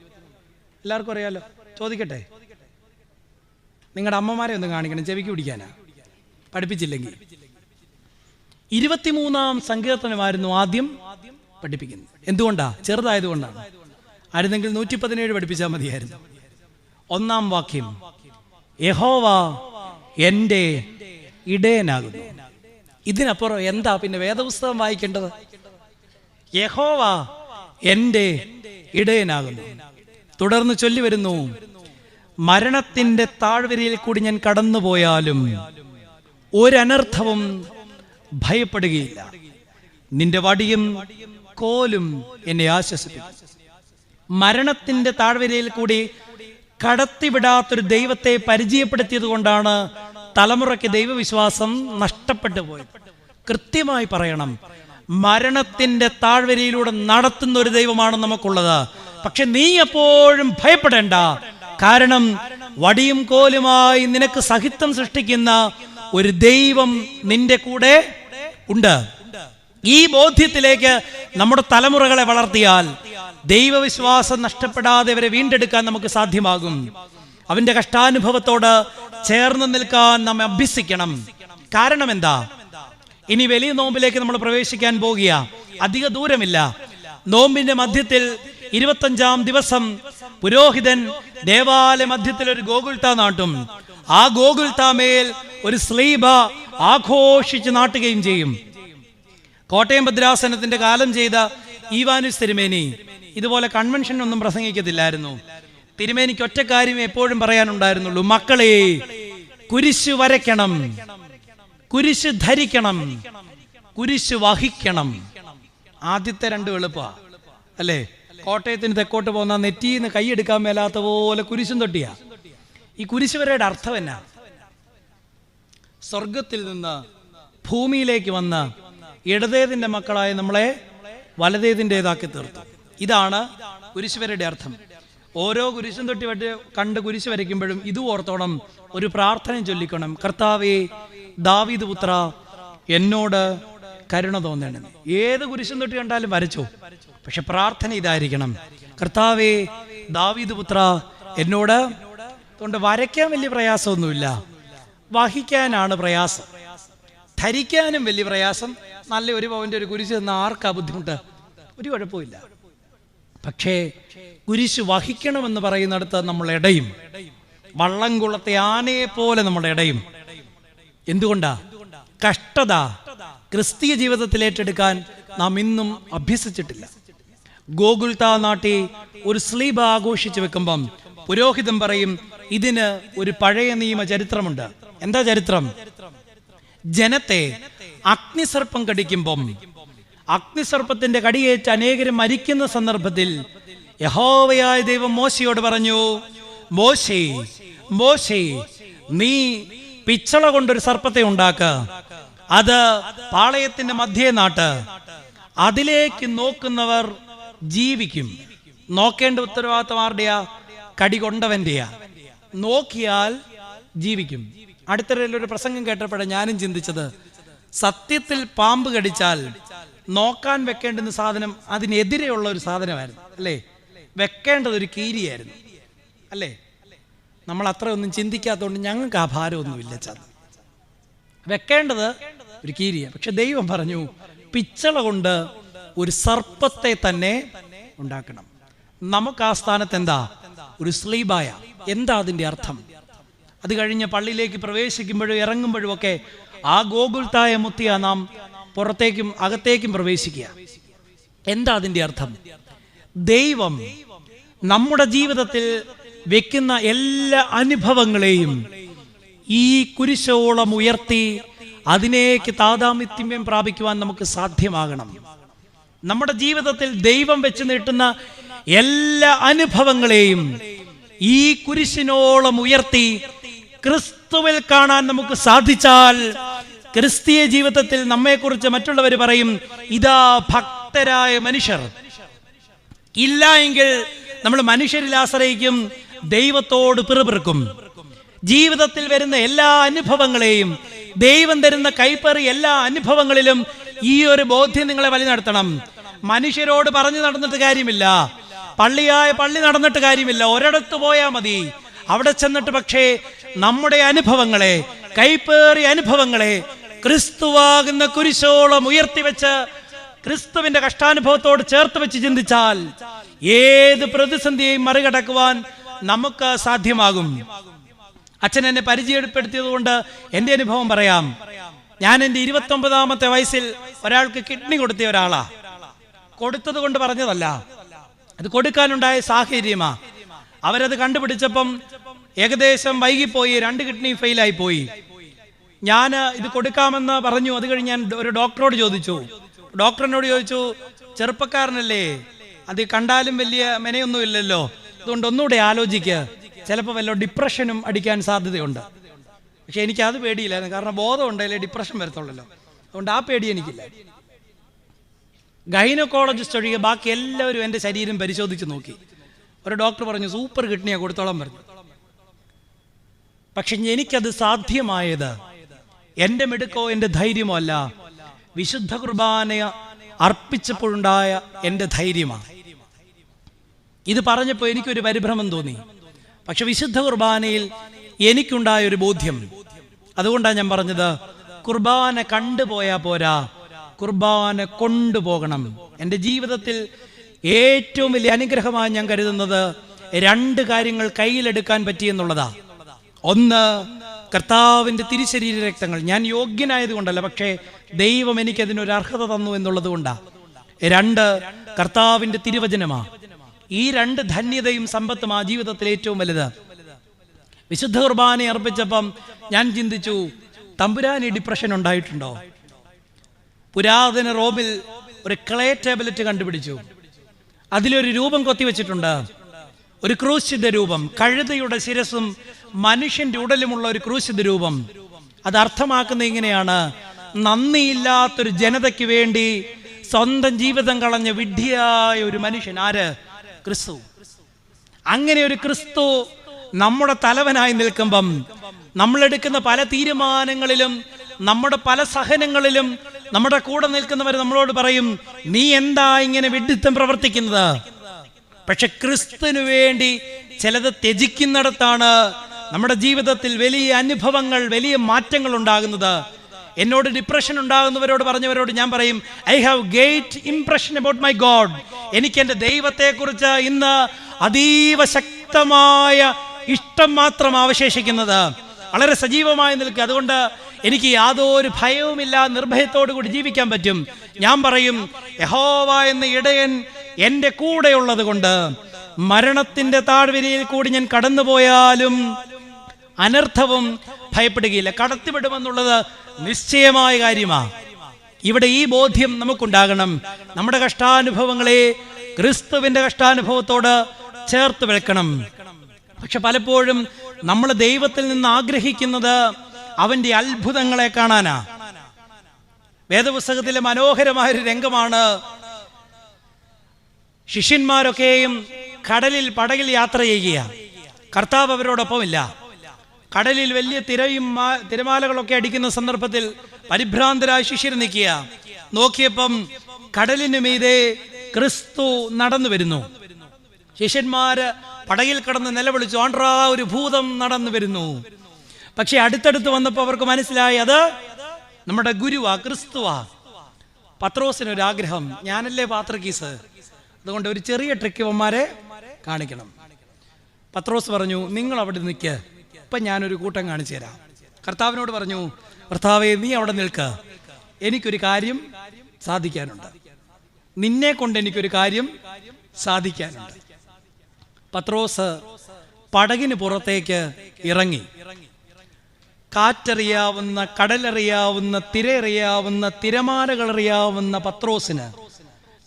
എല്ലാവർക്കും അറിയാലോ. ചോദിക്കട്ടെ, നിങ്ങളുടെ അമ്മമാരെ ഒന്ന് കാണിക്കണം, ചെവിക്ക് പിടിക്കാനാ, പഠിപ്പിച്ചില്ലെങ്കിൽ. 23-ാം സങ്കീർത്തനമായിരുന്നു ആദ്യം പഠിപ്പിക്കുന്നത്. എന്തുകൊണ്ടാ? ചെറുതായതുകൊണ്ടാണ്. ആയിരുന്നെങ്കിൽ 117 പഠിപ്പിച്ചാൽ മതിയായിരുന്നു. 1-ാം വാക്യം, യഹോവ എൻ്റെ ഇടയനാകുന്നു. ഇതിനപ്പുറം എന്താ പിന്നെ വേദപുസ്തകം വായിക്കേണ്ടത്? യഹോവ എൻ്റെ ഇടയനാകുന്നു. തുടർന്ന് ചൊല്ലി വരുന്നു, മരണത്തിന്റെ താഴ്വരയിൽ കൂടി ഞാൻ കടന്നുപോയാലും ഒരനർത്ഥവും ഭയപ്പെടുകയില്ല. നിന്റെ വടിയും കോലും എന്നെ ആശ്വസിപ്പിക്കും. മരണത്തിന്റെ താഴ്വരയിൽ കൂടി കടത്തിവിടാത്തൊരു ദൈവത്തെ പരിചയപ്പെടുത്തിയത് കൊണ്ടാണ് തലമുറയ്ക്ക് ദൈവവിശ്വാസം നഷ്ടപ്പെട്ടു പോയത്. കൃത്യമായി പറയണം, മരണത്തിന്റെ താഴ്വരയിലൂടെ നടത്തുന്ന ഒരു ദൈവമാണ് നമുക്കുള്ളത്. പക്ഷെ നീ എപ്പോഴും ഭയപ്പെടേണ്ട, കാരണം വടിയും കോലുമായി നിനക്ക് സഹിത്വം സൃഷ്ടിക്കുന്ന ഒരു ദൈവം നിന്റെ കൂടെ ഉണ്ട്. ഈ ബോധ്യത്തിലേക്ക് നമ്മുടെ തലമുറകളെ വളർത്തിയാൽ ദൈവവിശ്വാസം നഷ്ടപ്പെടാതെ അവരെ വീണ്ടെടുക്കാൻ നമുക്ക് സാധ്യമാകും. അവന്റെ കഷ്ടാനുഭവത്തോട് ചേർന്ന് നിൽക്കാൻ നാം അഭ്യസിക്കണം. കാരണം എന്താ? ഇനി വലിയ നോമ്പിലേക്ക് നമ്മൾ പ്രവേശിക്കാൻ പോകുക, അധിക ദൂരമില്ല. നോമ്പിന്റെ മധ്യത്തിൽ 25-ാം ദിവസം പുരോഹിതൻ ദേവാലയ മധ്യത്തിൽ ഒരു ഗോകുൽത്താ നാട്ടും. ആ ഗോകുൽത്താമേൽ ഒരു സ്ലീബ ആഘോഷിച്ച് നാട്ടുകയും ചെയ്യും. കോട്ടയം ഭദ്രാസനത്തിന്റെ കാലം ചെയ്ത ഈവാനുസ് തിരുമേനി ഇതുപോലെ കൺവെൻഷൻ ഒന്നും പ്രസംഗിക്കത്തില്ലായിരുന്നു. തിരുമേനിക്ക് ഒറ്റ കാര്യം എപ്പോഴും പറയാനുണ്ടായിരുന്നുള്ളൂ, മക്കളെ കുരിശ് വരയ്ക്കണം, കുരിശ് ധരിക്കണം, കുരിശ് വഹിക്കണം. ആദ്യത്തെ രണ്ടും എളുപ്പമാണ് അല്ലേ? കോട്ടയത്തിന് തെക്കോട്ട് പോകുന്ന നെറ്റിന്ന് കൈയെടുക്കാൻ മേലാത്ത പോലെ കുരിശും തൊട്ടിയാ. ഈ കുരിശുവരയുടെ അർത്ഥം എന്നാ? സ്വർഗത്തിൽ നിന്ന് ഭൂമിയിലേക്ക് വന്ന് ഇടതേതിൻ്റെ മക്കളായ നമ്മളെ വലതേതിൻ്റെതാക്കി തീർത്തു. ഇതാണ് കുരിശുവരയുടെ അർത്ഥം. ഓരോ കുരിശും തൊട്ടി കണ്ട് കുരിശ് വരയ്ക്കുമ്പോഴും ഇത് ഓർത്തോണം, ഒരു പ്രാർത്ഥന ചൊല്ലിക്കണം. കർത്താവേ ദാവീദ് പുത്ര എന്നോട് കരുണ തോന്നണം. ഏത് കുരിശും തൊട്ടി കണ്ടാലും വരച്ചോ, പക്ഷെ പ്രാർത്ഥന ഇതായിരിക്കണം, കർത്താവേ ദാവീദ് പുത്ര എന്നോട്. അതുകൊണ്ട് വരയ്ക്കാൻ വലിയ പ്രയാസമൊന്നുമില്ല, വഹിക്കാനാണ് പ്രയാസം. ധരിക്കാനും വലിയ പ്രയാസം. നല്ല ഒരു പവന്റെ ഒരു കുരിശ് തന്ന ആർക്കാ ബുദ്ധിമുട്ട്? ഒരു കുഴപ്പമില്ല. പക്ഷേ കുരിശ് വഹിക്കണമെന്ന് പറയുന്നിടത്ത് നമ്മൾ ഇടയും. വള്ളംകുളത്തെ ആനയെ പോലെ നമ്മൾ ഇടയും. എന്തുകൊണ്ടാ? കഷ്ടത ക്രിസ്തീയ ജീവിതത്തിൽ ഏറ്റെടുക്കാൻ നാം ഇന്നും അഭ്യസിച്ചിട്ടില്ല. ഗോകുൽത്താ നാട്ടിൽ ഒരു സ്ലീബ ആഘോഷിച്ചു വെക്കുമ്പം പുരോഹിതൻ പറയും, ഇതിന് ഒരു പഴയ നിയമ ചരിത്രമുണ്ട്. എന്താ ചരിത്രം? ജനത്തെ അഗ്നിസർപ്പം കടിക്കുമ്പം, അഗ്നിസർപ്പത്തിന്റെ കടിയേറ്റ് അനേകരും മരിക്കുന്ന സന്ദർഭത്തിൽ യഹോവയായ ദൈവം മോശയോട് പറഞ്ഞു, മോശേ മോശേ നീ പിച്ചള കൊണ്ടൊരു സർപ്പത്തെ ഉണ്ടാക്ക, അത് പാളയത്തിന്റെ മധ്യേ നാട്ട്, അതിലേക്ക് നോക്കുന്നവർ ജീവിക്കും. നോക്കേണ്ട ഉത്തരവാദിത്തം ആരുടെയാ? കടി കൊണ്ടവന്റെയാ. നോക്കിയാൽ ജീവിക്കും. അടുത്തൊരു പ്രസംഗം കേട്ടപ്പോഴാണ് ഞാനും ചിന്തിച്ചത്, സത്യത്തിൽ പാമ്പ് കടിച്ചാൽ നോക്കാൻ വെക്കേണ്ടുന്ന സാധനം അതിനെതിരെയുള്ള ഒരു സാധനമായിരുന്നു അല്ലേ? വെക്കേണ്ടത് ഒരു കീരിയായിരുന്നു അല്ലേ? നമ്മൾ അത്രയൊന്നും ചിന്തിക്കാത്തതുകൊണ്ട് ഞങ്ങൾക്ക് ആ ഭാരമൊന്നുമില്ല. വെക്കേണ്ടത് ഒരു കീരിയാണ്. പക്ഷെ ദൈവം പറഞ്ഞു പിച്ചള കൊണ്ട് ഒരു സർപ്പത്തെ തന്നെ ഉണ്ടാക്കണം. നമുക്ക് ആ സ്ഥാനത്ത് എന്താ? ഒരു സ്ലീബായ. എന്താ അതിന്റെ അർത്ഥം? അത് കഴിഞ്ഞ് പള്ളിയിലേക്ക് പ്രവേശിക്കുമ്പോഴും ഇറങ്ങുമ്പോഴും ഒക്കെ ആ ഗോകുൽത്തായ മുത്തിയ നാം പുറത്തേക്കും അകത്തേക്കും പ്രവേശിക്കുക. എന്താ അതിന്റെ അർത്ഥം? ദൈവം നമ്മുടെ ജീവിതത്തിൽ വെക്കുന്ന എല്ലാ അനുഭവങ്ങളെയും ഈ കുരിശോളം ഉയർത്തി അതിനേക്ക് താതാമിത്യം പ്രാപിക്കുവാൻ നമുക്ക് സാധ്യമാകണം. നമ്മുടെ ജീവിതത്തിൽ ദൈവം വെച്ച് നീട്ടുന്ന എല്ലാ അനുഭവങ്ങളെയും ഈ കുരിശിനോളം ഉയർത്തി ക്രിസ്തുവിൽ കാണാൻ നമുക്ക് സാധിച്ചാൽ ക്രിസ്തീയ ജീവിതത്തിൽ നമ്മെക്കുറിച്ച് മറ്റുള്ളവർ പറയും, ഇതാ ഭക്തരായ മനുഷ്യർ. ഇല്ല എങ്കിൽ നമ്മൾ മനുഷ്യരിൽ ആശ്രയിക്കും, ദൈവത്തോട് പിറുപിറുക്കും. ജീവിതത്തിൽ വരുന്ന എല്ലാ അനുഭവങ്ങളെയും, ദൈവം തരുന്ന കൈപ്പറി എല്ലാ അനുഭവങ്ങളിലും ഈ ഒരു ബോധ്യം നിങ്ങളെ വലി നടത്തണം. മനുഷ്യരോട് പറഞ്ഞു നടന്നിട്ട് കാര്യമില്ല, പള്ളി നടന്നിട്ട് കാര്യമില്ല. ഒരിടത്ത് പോയാൽ മതി. അവിടെ ചെന്നിട്ട് പക്ഷേ നമ്മുടെ അനുഭവങ്ങളെ, കൈപ്പേറിയ അനുഭവങ്ങളെ ക്രിസ്തുവാകുന്ന കുരിശോളം ഉയർത്തിവെച്ച് ക്രിസ്തുവിന്റെ കഷ്ടാനുഭവത്തോട് ചേർത്ത് വെച്ച് ചിന്തിച്ചാൽ ഏത് പ്രതിസന്ധിയെയും മറികടക്കുവാൻ നമുക്ക് സാധ്യമാകും. അച്ഛൻ എന്നെ പരിചയപ്പെടുത്തിയത് കൊണ്ട് എൻ്റെ അനുഭവം പറയാം. ഞാൻ എൻ്റെ 29ാമത്തെ വയസ്സിൽ ഒരാൾക്ക് കിഡ്നി കൊടുത്ത ഒരാളാ. കൊടുത്തത് കൊണ്ട് പറഞ്ഞതല്ല, അത് കൊടുക്കാനുണ്ടായ സാഹചര്യമാ. അവരത് കണ്ടുപിടിച്ചപ്പം ഏകദേശം വൈകിപ്പോയി, 2 കിഡ്നി ഫെയിലായി പോയി. ഞാൻ ഇത് കൊടുക്കാമെന്ന് പറഞ്ഞു. അത് കഴിഞ്ഞ് ഞാൻ ഒരു ഡോക്ടറോട് ചോദിച്ചു. ഡോക്ടറിനോട് ചോദിച്ചു, ചെറുപ്പക്കാരനല്ലേ, അത് കണ്ടാലും വലിയ മെനയൊന്നും ഇല്ലല്ലോ, അതുകൊണ്ട് ഒന്നുകൂടെ ആലോചിക്കുക, ചിലപ്പോൾ വല്ല ഡിപ്രഷനും അടിക്കാൻ സാധ്യതയുണ്ട്. പക്ഷെ എനിക്ക് അത് പേടിയില്ലായിരുന്നു, കാരണം ബോധം ഉണ്ടല്ലേ ഡിപ്രഷൻ വരത്തുള്ളല്ലോ. അതുകൊണ്ട് ആ പേടി എനിക്കില്ല. ഗൈനക്കോളജിസ്റ്റ് ഒഴികെ ബാക്കി എല്ലാവരും എൻ്റെ ശരീരം പരിശോധിച്ച് നോക്കി. ഒരു ഡോക്ടർ പറഞ്ഞു സൂപ്പർ കിഡ്നിയാണ്, കൊടുത്തോളം പറഞ്ഞു. പക്ഷെ എനിക്കത് സാധ്യമായത് എൻ്റെ മിടുക്കോ എൻ്റെ ധൈര്യമോ അല്ല, വിശുദ്ധ കുർബാന അർപ്പിച്ചപ്പോഴുണ്ടായ എൻ്റെ ധൈര്യമാണ്. ഇത് പറഞ്ഞപ്പോൾ എനിക്കൊരു പരിഭ്രമം തോന്നി. പക്ഷെ വിശുദ്ധ കുർബാനയിൽ എനിക്കുണ്ടായ ഒരു ബോധ്യം, അതുകൊണ്ടാണ് ഞാൻ പറഞ്ഞത്, കുർബാന കണ്ടുപോയാൽ പോരാ, കുർബാന കൊണ്ടുപോകണം. എൻ്റെ ജീവിതത്തിൽ ഏറ്റവും വലിയ അനുഗ്രഹമായി ഞാൻ കരുതുന്നത് 2 കാര്യങ്ങൾ കയ്യിലെടുക്കാൻ പറ്റിയെന്നുള്ളതാ. ഒന്ന്, കർത്താവിൻ്റെ തിരുശരീര രക്തങ്ങൾ. ഞാൻ യോഗ്യനായത് കൊണ്ടല്ല, പക്ഷേ ദൈവം എനിക്കതിനൊരു അർഹത തന്നു എന്നുള്ളത് കൊണ്ടാണ്. 2, കർത്താവിൻ്റെ തിരുവചനമാ. ഈ 2 ധന്യതയും സമ്പത്തും ആ ജീവിതത്തിൽ ഏറ്റവും വലുത്. വിശുദ്ധ കുർബാന അർപ്പിച്ചപ്പം ഞാൻ ചിന്തിച്ചു, തമ്പുരാന് ഡിപ്രഷൻ ഉണ്ടായിട്ടുണ്ടോ? പുരാതന റോമിൽ ഒരു ക്ലേ ടാബ്ലറ്റ് കണ്ടുപിടിച്ചു. അതിലൊരു രൂപം കൊത്തിവെച്ചിട്ടുണ്ട്, ഒരു ക്രൂശിത രൂപം, കഴുതയുടെ ശിരസും മനുഷ്യന്റെ ഉടലുമുള്ള ഒരു ക്രൂശിത രൂപം. അത് അർത്ഥമാക്കുന്നത് ഇങ്ങനെയാണ്: നന്ദിയില്ലാത്തൊരു ജനതയ്ക്ക് വേണ്ടി സ്വന്തം ജീവിതം കളഞ്ഞ വിഡ്ഢിയായ ഒരു മനുഷ്യൻ. ആര്? ക്രിസ്തു. അങ്ങനെ ഒരു ക്രിസ്തു നമ്മുടെ തലവനായി നിൽക്കുമ്പം നമ്മളെടുക്കുന്ന പല തീരുമാനങ്ങളിലും നമ്മുടെ പല സഹനങ്ങളിലും നമ്മുടെ കൂടെ നിൽക്കുന്നവർ നമ്മളോട് പറയും, നീ എന്താ ഇങ്ങനെ വിഡ്ഢിത്തം പ്രവർത്തിക്കുന്നത്? പക്ഷെ ക്രിസ്തുവിന് വേണ്ടി ചിലത് ത്യജിക്കുന്നിടത്താണ് നമ്മുടെ ജീവിതത്തിൽ വലിയ അനുഭവങ്ങൾ, വലിയ മാറ്റങ്ങൾ ഉണ്ടാകുന്നത്. എന്നോട് ഡിപ്രഷൻ ഉണ്ടാകുന്നവരോട് പറഞ്ഞവരോട് ഞാൻ പറയും, I have great impression about my God. എനിക്ക് എൻ്റെ ദൈവത്തെക്കുറിച്ച് ഇന്ന് അതീവ ശക്തമായ ഇഷ്ടം മാത്രം അവശേഷിക്കുന്നത്. വളരെ സജീവമായി നിൽക്കുക. അതുകൊണ്ട് എനിക്ക് യാതൊരു ഭയവുമില്ല, നിർഭയത്തോടു കൂടി ജീവിക്കാൻ പറ്റും. ഞാൻ പറയും, യഹോവ എന്ന ഇടയൻ എൻ്റെ കൂടെയുള്ളത് കൊണ്ട് മരണത്തിൻ്റെ താഴ്വരയിൽ കൂടി ഞാൻ കടന്നുപോയാലും അനർത്ഥവും ഭയപ്പെടുകയില്ല. കടത്തിവിടുമെന്നുള്ളത് നിശ്ചയമായ കാര്യമാണ്. ഇവിടെ ഈ ബോധ്യം നമുക്കുണ്ടാകണം. നമ്മുടെ കഷ്ടാനുഭവങ്ങളെ ക്രിസ്തുവിൻ്റെ കഷ്ടാനുഭവത്തോട് ചേർത്ത് വെക്കണം. പക്ഷെ പലപ്പോഴും നമ്മൾ ദൈവത്തിൽ നിന്ന് ആഗ്രഹിക്കുന്നത് അവൻ്റെ അത്ഭുതങ്ങളെ കാണാനാ. വേദപുസ്തകത്തിലെ മനോഹരമായൊരു രംഗമാണ്, ശിഷ്യന്മാരൊക്കെയും കടലിൽ പടകിൽ യാത്ര ചെയ്യുക. കർത്താവ് അവരോടൊപ്പമില്ല. കടലിൽ വലിയ തിരമാലകളൊക്കെ അടിക്കുന്ന സന്ദർഭത്തിൽ പരിഭ്രാന്തരായ ശിഷ്യർ നിൽക്കുക. നോക്കിയപ്പം കടലിന് മീതെ ക്രിസ്തു നടന്നു വരുന്നു. ശിഷ്യന്മാര് പടകിൽ കടന്ന് നിലവിളിച്ചു, ആണ്ട്രാ, ഒരു ഭൂതം നടന്നു വരുന്നു. പക്ഷെ അടുത്തടുത്ത് വന്നപ്പോൾ അവർക്ക് മനസ്സിലായി അത് നമ്മുടെ ഗുരുവാ, ക്രിസ്തുവാ. പത്രോസിനൊരാഗ്രഹം, ഞാനല്ലേ പാത്രക്കീസ്, അതുകൊണ്ട് ഒരു ചെറിയ ട്രിക്ക് ഇവന്മാരെ കാണിക്കണം. പത്രോസ് പറഞ്ഞു, നിങ്ങൾ അവിടെ നിൽക്ക്, ഇപ്പം ഞാനൊരു കൂട്ടം കാണിച്ചു തരാം. കർത്താവിനോട് പറഞ്ഞു, കർത്താവേ, നീ അവിടെ നിൽക്ക, എനിക്കൊരു കാര്യം സാധിക്കാനുണ്ട്, നിന്നെ കൊണ്ട് എനിക്കൊരു കാര്യം സാധിക്കാനുണ്ട്. പത്രോസ് പടകിന് പുറത്തേക്ക് ഇറങ്ങി. കാറ്ററിയാവുന്ന, കടലറിയാവുന്ന, തിരയറിയാവുന്ന, തിരമാലകളറിയാവുന്ന പത്രോസിന്,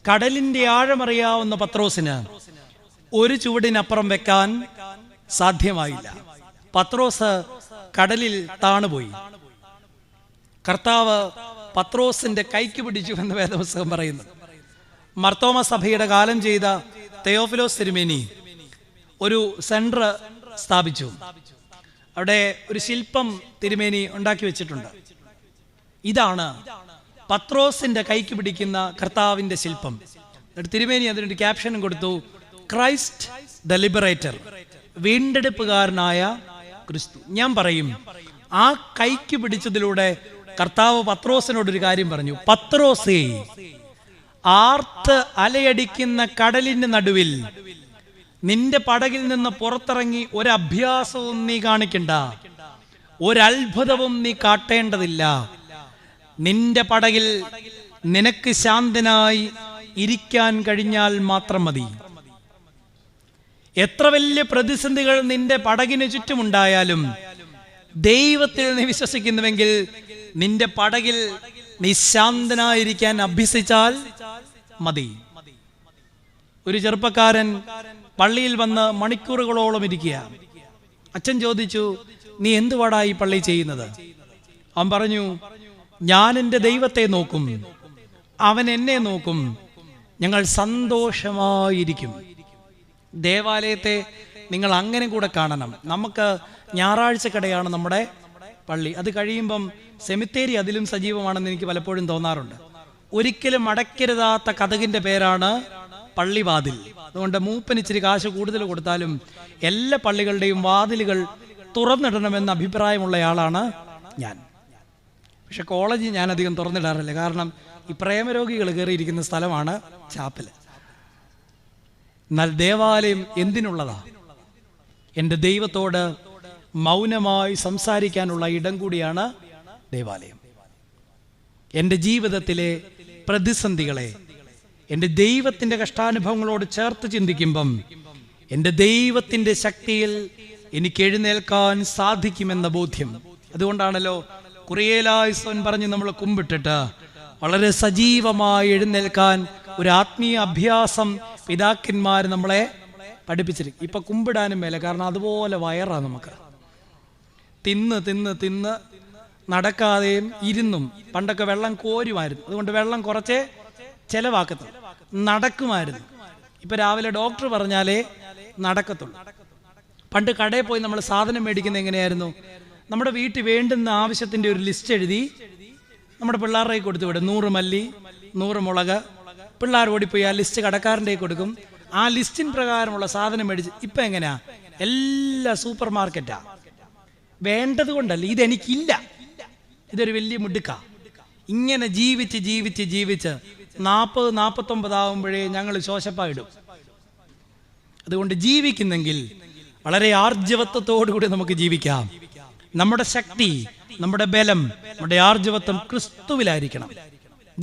കടലിന്റെ ആഴമറിയാവുന്ന പത്രോസിന് ഒരു ചുവടിനപ്പുറം വെക്കാൻ സാധ്യമായില്ല. പത്രോസ് കടലിൽ താണുപോയി. കർത്താവ് പത്രോസിന്റെ കൈക്ക് പിടിച്ചു എന്ന് വേദപുസ്തകം പറയുന്നു. മർത്തോമ സഭയുടെ കാലം ചെയ്ത തെയോഫിലോസ് തിരുമേനി ഒരു സെന്റർ സ്ഥാപിച്ചു. അവിടെ ഒരു ശില്പം തിരുമേനി ഉണ്ടാക്കി വെച്ചിട്ടുണ്ട്. ഇതാണ് പത്രോസിന്റെ കൈക്ക് പിടിക്കുന്ന കർത്താവിന്റെ ശില്പം. തിരുമേനി അതിനൊരു ക്യാപ്ഷനും കൊടുത്തു, ക്രൈസ്റ്റ് ദ ലിബറേറ്റർ, വീണ്ടെടുപ്പുകാരനായ ക്രിസ്തു. ഞാൻ പറയും, ആ കൈക്ക് പിടിച്ചതിലൂടെ കർത്താവ് പത്രോസിനോടൊരു കാര്യം പറഞ്ഞു, പത്രോസേ, ആർത്ത് അലയടിക്കുന്ന കടലിന്റെ നടുവിൽ നിന്റെ പടകിൽ നിന്ന് പുറത്തിറങ്ങി ഒരഭ്യാസവും നീ കാണിക്കണ്ട, ഒരത്ഭുതവും നീ കാട്ടേണ്ടതില്ല. നിന്റെ പടകിൽ നിനക്ക് ശാന്തനായി ഇരിക്കാൻ കഴിഞ്ഞാൽ മാത്രം മതി. എത്ര വലിയ പ്രതിസന്ധികൾ നിന്റെ പടകിന് ചുറ്റുമുണ്ടായാലും ദൈവത്തിൽ നീ വിശ്വസിക്കുന്നുവെങ്കിൽ നിന്റെ പടകിൽ നീ ശാന്തനായിരിക്കാൻ അഭ്യസിച്ചാൽ മതി. ഒരു ചെറുപ്പക്കാരൻ പള്ളിയിൽ വന്ന് മണിക്കൂറുകളോളം ഇരിക്കുക. അച്ഛൻ ചോദിച്ചു, നീ എന്തുവാടാ ഈ പള്ളി ചെയ്യുന്നത്? അവൻ പറഞ്ഞു, ഞാൻ എൻ്റെ ദൈവത്തെ നോക്കും, അവൻ എന്നെ നോക്കും, ഞങ്ങൾ സന്തോഷമായിരിക്കും. ദേവാലയത്തെ നിങ്ങൾ അങ്ങനെ കൂടെ കാണണം. നമുക്ക് ഞായറാഴ്ചക്കടയാണ് നമ്മുടെ പള്ളി. അത് കഴിയുമ്പം സെമിത്തേരി അതിലും സജീവമാണെന്ന് എനിക്ക് പലപ്പോഴും തോന്നാറുണ്ട്. ഒരിക്കലും അടയ്ക്കരുതാത്ത കതകിന്റെ പേരാണ് പള്ളിവാതിൽ. അതുകൊണ്ട് മൂപ്പന് ഇച്ചിരി കാശ് കൂടുതൽ കൊടുത്താലും എല്ലാ പള്ളികളുടെയും വാതിലുകൾ തുറന്നിടണമെന്ന അഭിപ്രായമുള്ളയാളാണ് ഞാൻ. പക്ഷെ കോളേജ് ഞാൻ അധികം തുറന്നിടാറില്ല. കാരണം ഈ പ്രേമരോഗികൾ കയറിയിരിക്കുന്ന സ്ഥലമാണ് ചാപ്പല്. എന്നാൽ ദേവാലയം എന്തിനുള്ളതാ? എൻ്റെ ദൈവത്തോട് മൗനമായി സംസാരിക്കാനുള്ള ഇടം കൂടിയാണ് ദേവാലയം. എൻ്റെ ജീവിതത്തിലെ പ്രതിസന്ധികളെ എൻ്റെ ദൈവത്തിൻ്റെ കഷ്ടാനുഭവങ്ങളോട് ചേർത്ത് ചിന്തിക്കുമ്പം എൻ്റെ ദൈവത്തിൻ്റെ ശക്തിയിൽ എനിക്ക് എഴുന്നേൽക്കാൻ സാധിക്കുമെന്ന ബോധ്യം. അതുകൊണ്ടാണല്ലോ കുറിയേലായിസോൻ പറഞ്ഞ് നമ്മൾ കുമ്പിട്ടിട്ട് വളരെ സജീവമായി എഴുന്നേൽക്കാൻ ഒരു ആത്മീയ അഭ്യാസം പിതാക്കന്മാർ നമ്മളെ പഠിപ്പിച്ചിരിക്കും. ഇപ്പം കുമ്പിടാനും മേലെ, കാരണം അതുപോലെ വയറാണ് നമുക്ക്. തിന്ന് തിന്ന് തിന്ന് നടക്കാതെയും ഇരുന്നും പണ്ടൊക്കെ വെള്ളം കോരുമായിരുന്നു. അതുകൊണ്ട് വെള്ളം കുറച്ചേ ചെലവാക്കത്തുള്ളൂ, നടക്കുമായിരുന്നു. ഇപ്പം രാവിലെ ഡോക്ടർ പറഞ്ഞാലേ നടക്കത്തുള്ളൂ. പണ്ട് കടയിൽ പോയി നമ്മൾ സാധനം മേടിക്കുന്നത് എങ്ങനെയായിരുന്നു? നമ്മുടെ വീട്ടിൽ വേണ്ടുന്ന ആവശ്യത്തിൻ്റെ ഒരു ലിസ്റ്റ് എഴുതി നമ്മുടെ പിള്ളേരുടെ കൊടുത്തു വിടും. 100 മല്ലി, 100 മുളക്. പിള്ളേർ ഓടിപ്പോയി ആ ലിസ്റ്റ് കടക്കാരൻ്റെ കൊടുക്കും. ആ ലിസ്റ്റിന് പ്രകാരമുള്ള സാധനം മേടിച്ച്. ഇപ്പം എങ്ങനെയാ? എല്ലാ സൂപ്പർ മാർക്കറ്റാ. വേണ്ടത് കൊണ്ടല്ല, ഇതെനിക്കില്ല, ഇതൊരു വലിയ മുടുക്ക. ഇങ്ങനെ ജീവിച്ച് ജീവിച്ച് ജീവിച്ച് 40-49 ആകുമ്പോഴേ ഞങ്ങൾ ശോശപ്പായിടും. അതുകൊണ്ട് ജീവിക്കുന്നെങ്കിൽ വളരെ ആർജവത്വത്തോടുകൂടി നമുക്ക് ജീവിക്കാം. നമ്മുടെ ശക്തി, നമ്മുടെ ബലം, നമ്മുടെ ആർജവത്വം ക്രിസ്തുവിലായിരിക്കണം.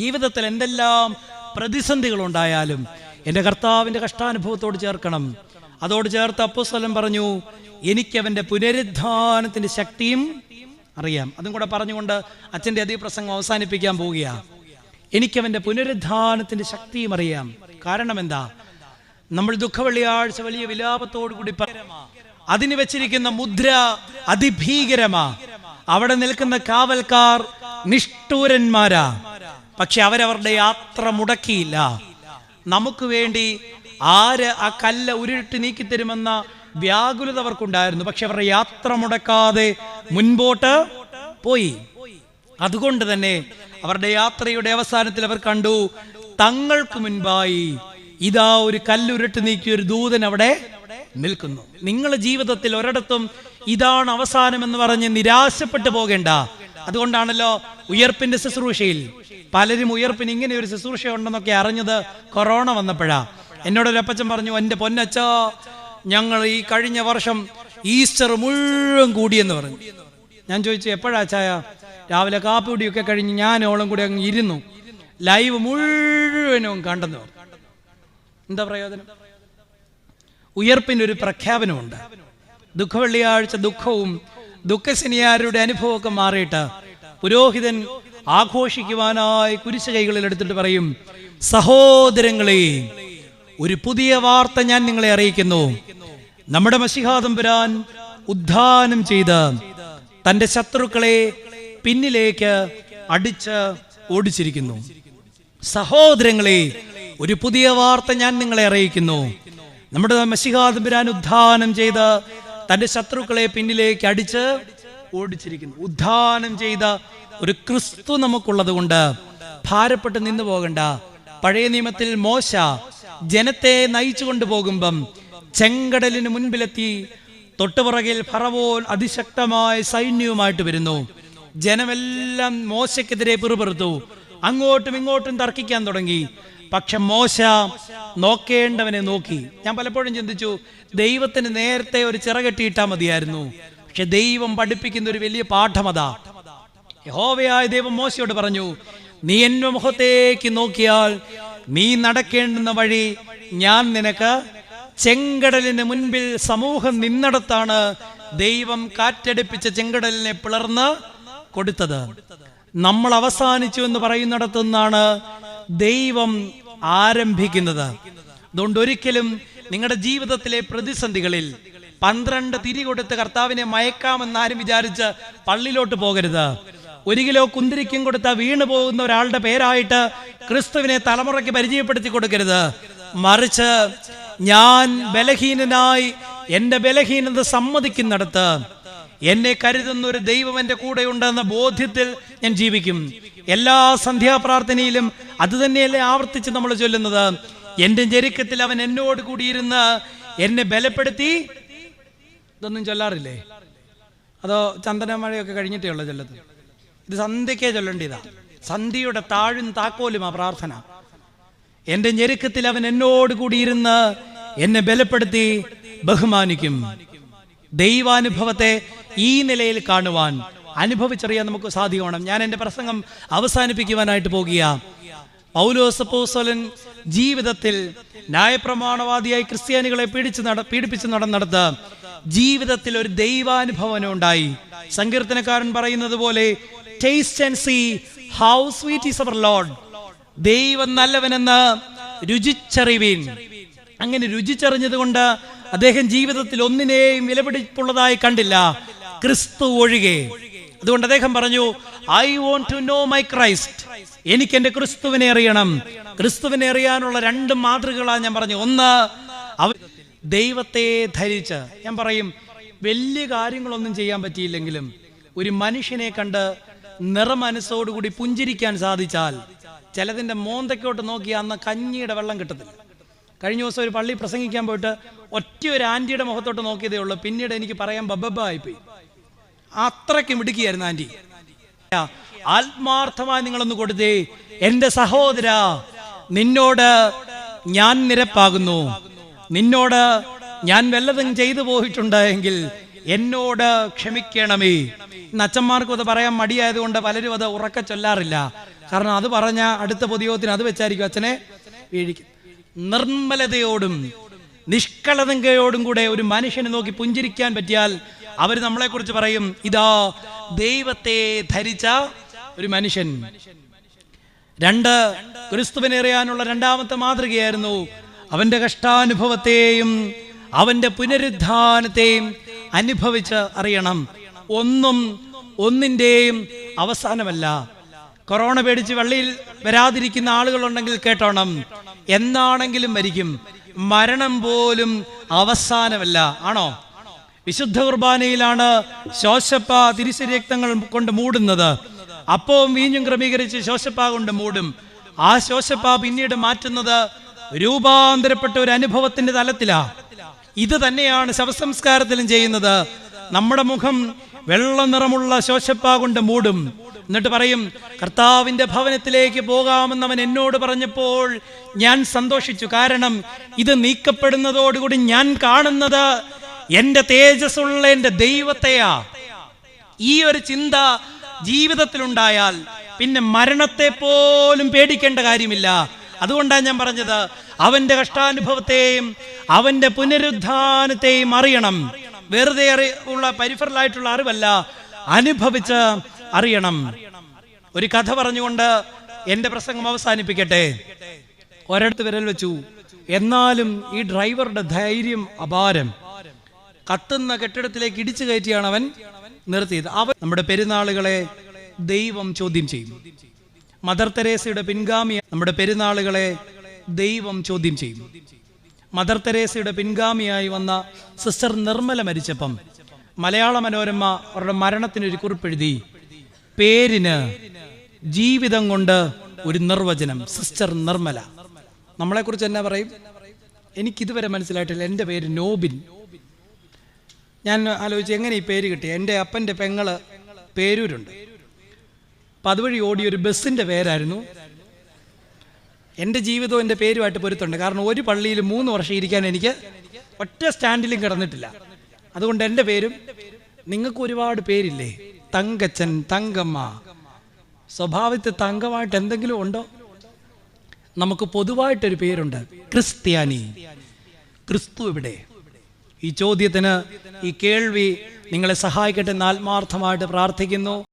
ജീവിതത്തിൽ എന്തെല്ലാം പ്രതിസന്ധികൾ ഉണ്ടായാലും എൻ്റെ കർത്താവിൻ്റെ കഷ്ടാനുഭവത്തോട് ചേർക്കണം. അതോട് ചേർത്ത് അപ്പോസ്തലൻ പറഞ്ഞു, എനിക്കവൻ്റെ പുനരുദ്ധാനത്തിൻ്റെ ശക്തിയും അറിയാം. അതും കൂടെ പറഞ്ഞുകൊണ്ട് അച്ഛൻ്റെ അതേ പ്രസംഗം അവസാനിപ്പിക്കാൻ പോവുകയാണ്. എനിക്കവൻ്റെ പുനരുദ്ധാനത്തിൻ്റെ ശക്തിയും അറിയാം. കാരണം എന്താ? നമ്മൾ ദുഃഖവെള്ളിയാഴ്ച വലിയ വിലാപത്തോടു കൂടി അതിന് വെച്ചിരിക്കുന്ന മുദ്ര അതിഭീകരമാ. അവിടെ നിൽക്കുന്ന കാവൽക്കാർ നിഷ്ഠൂരന്മാരാ. പക്ഷെ അവരവരുടെ യാത്ര മുടക്കിയില്ല. നമുക്ക് വേണ്ടി ആര് ആ കല്ല് ഉരുട്ടി നീക്കിത്തരുമെന്ന വ്യാകുലത അവർക്കുണ്ടായിരുന്നു. പക്ഷെ അവരുടെ യാത്ര മുടക്കാതെ മുൻപോട്ട് പോയി. അതുകൊണ്ട് തന്നെ അവരുടെ യാത്രയുടെ അവസാനത്തിൽ അവർ കണ്ടു, തങ്ങൾക്ക് മുൻപായി ഇതാ ഒരു കല്ലുരുട്ടി നീക്കിയ ഒരു ദൂതൻ അവിടെ നിൽക്കുന്നു. നിങ്ങളുടെ ജീവിതത്തിൽ ഒരിടത്തും ഇതാണ് അവസാനം എന്ന് പറഞ്ഞ് നിരാശപ്പെട്ടു പോകേണ്ട. അതുകൊണ്ടാണല്ലോ ഉയർപ്പിന്റെ ശുശ്രൂഷയിൽ പലരും ഉയർപ്പിന് ഇങ്ങനെ ഒരു ശുശ്രൂഷ ഉണ്ടെന്നൊക്കെ അറിഞ്ഞത് കൊറോണ വന്നപ്പോഴാ. എന്നോടൊരു അപ്പച്ചൻ പറഞ്ഞു, എൻ്റെ പൊന്നച്ചാ, ഞങ്ങൾ ഈ കഴിഞ്ഞ വർഷം ഈസ്റ്റർ മുഴുവൻ കൂടിയെന്ന് പറഞ്ഞു. ഞാൻ ചോദിച്ചു, എപ്പോഴാ ചായ? രാവിലെ കാപ്പിടിയൊക്കെ കഴിഞ്ഞ് ഞാനോളം കൂടി അങ്ങ് ഇരുന്നു, ലൈവ് മുഴുവനും കണ്ടെന്ന് പറഞ്ഞു. എന്താ പ്രയോജനം? ഉയർപ്പിൻ്റെ ഒരു പ്രഖ്യാപനമുണ്ട്. ദുഃഖവെള്ളിയാഴ്ച ദുഃഖവും ദുഃഖശനിയാരുടെ അനുഭവമൊക്കെ മാറിയിട്ട് പുരോഹിതൻ ആഘോഷിക്കുവാനായി കുരിശ് കൈകളിൽ എടുത്തിട്ട് പറയും, സഹോദരങ്ങളെ, ഒരു പുതിയ വാർത്ത ഞാൻ നിങ്ങളെ അറിയിക്കുന്നു. നമ്മുടെ മശിഹാ തമ്പുരാൻ ഉദ്ധാനം ചെയ്ത് തൻ്റെ ശത്രുക്കളെ പിന്നിലേക്ക് അടിച്ച് ഓടിച്ചിരിക്കുന്നു. സഹോദരങ്ങളെ, ഒരു പുതിയ വാർത്ത ഞാൻ നിങ്ങളെ അറിയിക്കുന്നു. നമ്മുടെ മശിഹാ തമ്പുരാൻ ഉദ്ധാനം ചെയ്ത് തൻ്റെ ശത്രുക്കളെ പിന്നിലേക്ക് അടിച്ച് ഓടിച്ചിരിക്കുന്നു. ഉദ്ധാനം ചെയ്ത ഒരു ക്രിസ്തു നമുക്കുള്ളത് കൊണ്ട് ഭാരപ്പെട്ട് നിന്നു പോകണ്ട. പഴയ നിയമത്തിൽ മോശ ജനത്തെ നയിച്ചു കൊണ്ടുപോകുമ്പം ചെങ്കടലിന് മുൻപിലെത്തി. തൊട്ടുപുറകിൽ ഫറവോൻ അതിശക്തമായ സൈന്യവുമായിട്ട് വരുന്നു. ജനമെല്ലാം മോശയ്ക്കെതിരെ പിറുപിറുത്തു, അങ്ങോട്ടും ഇങ്ങോട്ടും തർക്കിക്കാൻ തുടങ്ങി. പക്ഷെ മോശ നോക്കേണ്ടവനെ നോക്കി. ഞാൻ പലപ്പോഴും ചിന്തിച്ചു, ദൈവത്തിന് നേരത്തെ ഒരു ചിറകെട്ടിയിട്ടാൽ മതിയായിരുന്നു. പക്ഷെ ദൈവം പഠിപ്പിക്കുന്ന ഒരു വലിയ പാഠമതാ. യഹോവയായ ദൈവം മോശയോട് പറഞ്ഞു, നീ എൻ്റെ മുഖത്തേക്ക് നോക്കിയാൽ നീ നടക്കേണ്ടുന്ന വഴി ഞാൻ നിനക്ക് ചെങ്കടലിന് മുൻപിൽ സമൂഹം നിന്നിടത്താണ് ദൈവം കാറ്റടിപ്പിച്ച ചെങ്കടലിനെ പിളർന്ന് കൊടുത്തത്. നമ്മൾ അവസാനിച്ചു എന്ന് പറയുന്നിടത്തുനിന്നാണ് ദൈവം ആരംഭിക്കുന്നത്. അതുകൊണ്ട് ഒരിക്കലും നിങ്ങളുടെ ജീവിതത്തിലെ പ്രതിസന്ധികളിൽ 12 തിരി കൊടുത്ത് കർത്താവിനെ മയക്കാമെന്നാരും വിചാരിച്ച് പള്ളിയിലോട്ട് പോകരുത്. 1 കിലോ കുന്തിരിക്കും കൊടുത്ത വീണു പോകുന്ന ഒരാളുടെ പേരായിട്ട് ക്രിസ്തുവിനെ തലമുറയ്ക്ക് പരിചയപ്പെടുത്തി കൊടുക്കരുത്. മറിച്ച് ഞാൻ ബലഹീനനായി എൻ്റെ ബലഹീനത സമ്മതിക്കുന്നിടത്ത് എന്നെ കരുതുന്ന ഒരു ദൈവം എൻ്റെ കൂടെ ഉണ്ടെന്ന ബോധ്യത്തിൽ ഞാൻ ജീവിക്കും. എല്ലാ സന്ധ്യാപ്രാർത്ഥനയിലും അത് തന്നെയല്ലേ ആവർത്തിച്ച് നമ്മൾ ചൊല്ലുന്നത്. എൻ്റെ ഞെരുക്കത്തിൽ അവൻ എന്നോട് കൂടിയിരുന്ന് എന്നെ ബലപ്പെടുത്തി. ഇതൊന്നും ചൊല്ലാറില്ലേ? അതോ ചന്ദന മഴയൊക്കെ കഴിഞ്ഞിട്ടേ ഉള്ള ചൊല്ലത്? ഇത് സന്ധ്യക്കേ ചൊല്ലേണ്ടതാ. സന്ധ്യയുടെ താഴും താക്കോലും ആ പ്രാർത്ഥന. എൻ്റെ ഞെരുക്കത്തിൽ അവൻ എന്നോട് കൂടിയിരുന്ന് എന്നെ ബലപ്പെടുത്തി ബഹുമാനിക്കും. ദൈവാനുഭവത്തെ ഈ നിലയിൽ കാണുവാൻ, അനുഭവിച്ചറിയാൻ നമുക്ക് സാധ്യമാകണം. ഞാൻ എൻ്റെ പ്രസംഗം അവസാനിപ്പിക്കുവാനായിട്ട് പോകുകയാണ്. പൗലോസ് അപ്പോസ്തലൻ ജീവിതത്തിൽ ന്യായപ്രമാണവാദിയായി ക്രിസ്ത്യാനികളെ പീഡിപ്പിച്ച് നടന്നിടത്ത് ജീവിതത്തിൽ ഒരു ദൈവാനുഭവം ഉണ്ടായി. സങ്കീർത്തനക്കാരൻ പറയുന്നത് പോലെ, taste and see how sweet is our Lord. ദൈവം നല്ലവനെന്ന് രുചിച്ചറിവീൻ. അങ്ങനെ രുചിച്ചറിഞ്ഞത് കൊണ്ട് അദ്ദേഹം ജീവിതത്തിൽ ഒന്നിനെയും വിലപിടിപ്പുള്ളതായി കണ്ടില്ല, ക്രിസ്തു ഒഴികെ. അതുകൊണ്ട് അദ്ദേഹം പറഞ്ഞു, I want to know my Christ. എനിക്ക് എൻ്റെ ക്രിസ്തുവിനെ അറിയണം. ക്രിസ്തുവിനെ അറിയാനുള്ള 2 മാതൃകകളാണ് ഞാൻ പറഞ്ഞു. ഒന്ന്, ദൈവത്തെ ധരിച്ച്. ഞാൻ പറയും, വലിയ കാര്യങ്ങളൊന്നും ചെയ്യാൻ പറ്റിയില്ലെങ്കിലും ഒരു മനുഷ്യനെ കണ്ട് നിറമനസ്സോടുകൂടി പുഞ്ചിരിക്കാൻ സാധിച്ചാൽ, ചിലതിൻ്റെ മോന്തയ്ക്കോട്ട് നോക്കി അന്ന് കഞ്ഞിയുടെ വെള്ളം കിട്ടത്തില്ല. കഴിഞ്ഞ ദിവസം ഒരു പള്ളി പ്രസംഗിക്കാൻ പോയിട്ട് ഒറ്റ ഒരു ആൻറ്റിയുടെ മുഖത്തോട്ട് നോക്കിയതേ ഉള്ളൂ. പിന്നീട് എനിക്ക് പറയാൻ ബബ്ബായിപ്പോയി. അത്രയ്ക്ക് മിടുക്കിയായിരുന്നു ആൻറ്റി. ആത്മാർത്ഥമായി നിങ്ങളൊന്ന് കൊടുത്തേ, എൻ്റെ സഹോദര, നിന്നോട് ഞാൻ നിരപ്പാകുന്നു, നിന്നോട് ഞാൻ വല്ലതും ചെയ്തു പോയിട്ടുണ്ടെങ്കിൽ എന്നോട് ക്ഷമിക്കണമേ. ഇന്ന് അച്ഛന്മാർക്കും അത് പറയാൻ മടിയായതുകൊണ്ട് പലരും അത് ഉറക്കെ ചൊല്ലാറില്ല. കാരണം അത് പറഞ്ഞ അടുത്ത പൊതുയോഗത്തിന് അത് വെച്ചായിരിക്കും അച്ഛനെ വീഴിക്കും. നിർമ്മലതയോടും നിഷ്കളങ്കയോടും കൂടെ ഒരു മനുഷ്യനെ നോക്കി പുഞ്ചിരിക്കാൻ പറ്റിയാൽ അവർ നമ്മളെക്കുറിച്ച് പറയും, ഇതാ ദൈവത്തെ ധരിച്ച ഒരു മനുഷ്യൻ. 2, ക്രിസ്തുവിനെ അറിയാനുള്ള 2ാമത്തെ മാതൃകയായിരുന്നു അവന്റെ കഷ്ടാനുഭവത്തെയും അവന്റെ പുനരുദ്ധാനത്തെയും അനുഭവിച്ച് അറിയണം. ഒന്നിൻ്റെയും അവസാനമല്ല. കൊറോണ പേടിച്ച് പള്ളിയിൽ വരാതിരിക്കുന്ന ആളുകളുണ്ടെങ്കിൽ കേട്ടോണം, എന്നാണെങ്കിലും മരിക്കും. മരണം പോലും അവസാനമല്ല. ആണോ? വിശുദ്ധ കുർബാനയിലാണ് ശോശപ്പ തിരുശരീരക്തങ്ങൾ കൊണ്ട് മൂടുന്നത്. അപ്പവും വീഞ്ഞും ക്രമീകരിച്ച് ശോശപ്പ കൊണ്ട് മൂടും. ആ ശോശപ്പ പിന്നീട് മാറ്റുന്നത് രൂപാന്തരപ്പെട്ട ഒരു അനുഭവത്തിന്റെ തലത്തിലാ. ഇത് തന്നെയാണ് ശവസംസ്കാരത്തിലും ചെയ്യുന്നത്. നമ്മുടെ മുഖം വെള്ള നിറമുള്ള ശോശപ്പ കൊണ്ട് മൂടും. എന്നിട്ട് പറയും, കർത്താവിന്റെ ഭവനത്തിലേക്ക് പോകാമെന്ന് അവൻ എന്നോട് പറഞ്ഞപ്പോൾ ഞാൻ സന്തോഷിച്ചു. കാരണം ഇത് നീക്കപ്പെടുന്നതോടുകൂടി ഞാൻ കാണുന്നത് എന്റെ തേജസ്സുള്ള എന്റെ ദൈവത്തെയാ. ഈ ഒരു ചിന്ത ജീവിതത്തിലുണ്ടായാൽ പിന്നെ മരണത്തെ പോലും പേടിക്കേണ്ട കാര്യമില്ല. അതുകൊണ്ടാണ് ഞാൻ പറഞ്ഞത്, അവന്റെ കഷ്ടാനുഭവത്തെയും അവന്റെ പുനരുദ്ധാനത്തെയും അറിയണം. വെറുതെ ഉള്ള പരിഫറലായിട്ടുള്ള അറിവല്ല, അനുഭവിച്ച് അറിയണം. ഒരു കഥ പറഞ്ഞുകൊണ്ട് എന്റെ പ്രസംഗം അവസാനിപ്പിക്കട്ടെ. ഒരിടത്ത് വിരൽ വെച്ചു. എന്നാലും ഈ ഡ്രൈവറുടെ ധൈര്യം അപാരം. കത്തുന്ന കെട്ടിടത്തിലേക്ക് ഇടിച്ചു കയറ്റിയാണ് അവൻ നിർത്തിയത്. നമ്മുടെ പെരുന്നാളുകളെ ദൈവം ചോദ്യം ചെയ്യും. മദർ തെരേസയുടെ പിൻഗാമി നമ്മുടെ പെരുന്നാളുകളെ ദൈവം ചോദ്യം ചെയ്യും. മദർ തെരേസയുടെ പിൻഗാമിയായി വന്ന സിസ്റ്റർ നിർമ്മല മരിച്ചപ്പം മലയാള മനോരമ അവരുടെ മരണത്തിനൊരു കുറിപ്പെഴുതി. പേരിന് ജീവിതം കൊണ്ട് ഒരു നിർവചനം. സിസ്റ്റർ നിർമ്മല. നമ്മളെക്കുറിച്ച് എന്നാ പറയും? എനിക്കിതുവരെ മനസ്സിലായിട്ടില്ല. എൻ്റെ പേര് നോബിൻ. ഞാൻ ആലോചിച്ച് എങ്ങനെ ഈ പേര് കിട്ടി. എൻ്റെ അപ്പൻ്റെ പെങ്ങള് പേരൂരുണ്ട്. അപ്പം അതുവഴി ഓടിയൊരു ബസ്സിൻ്റെ പേരായിരുന്നു. എൻ്റെ ജീവിതവും എൻ്റെ പേരുമായിട്ട് പൊരുത്തുണ്ട്. കാരണം ഒരു പള്ളിയിൽ 3 വർഷം ഇരിക്കാൻ എനിക്ക് ഒറ്റ സ്റ്റാൻഡിലും കിടന്നിട്ടില്ല. അതുകൊണ്ട് എൻ്റെ പേരും, നിങ്ങൾക്ക് ഒരുപാട് പേരില്ലേ, തങ്കച്ചൻ, തങ്കമ്മ. സ്വഭാവത്തിൽ തങ്കമായിട്ട് എന്തെങ്കിലും ഉണ്ടോ? നമുക്ക് പൊതുവായിട്ടൊരു പേരുണ്ട്, ക്രിസ്ത്യാനി. ക്രിസ്തു എവിടെ? ഈ ചോദ്യത്തിന്, ഈ കേൾവി നിങ്ങളെ സഹായിക്കട്ടെ എന്ന് ആത്മാർത്ഥമായിട്ട് പ്രാർത്ഥിക്കുന്നു.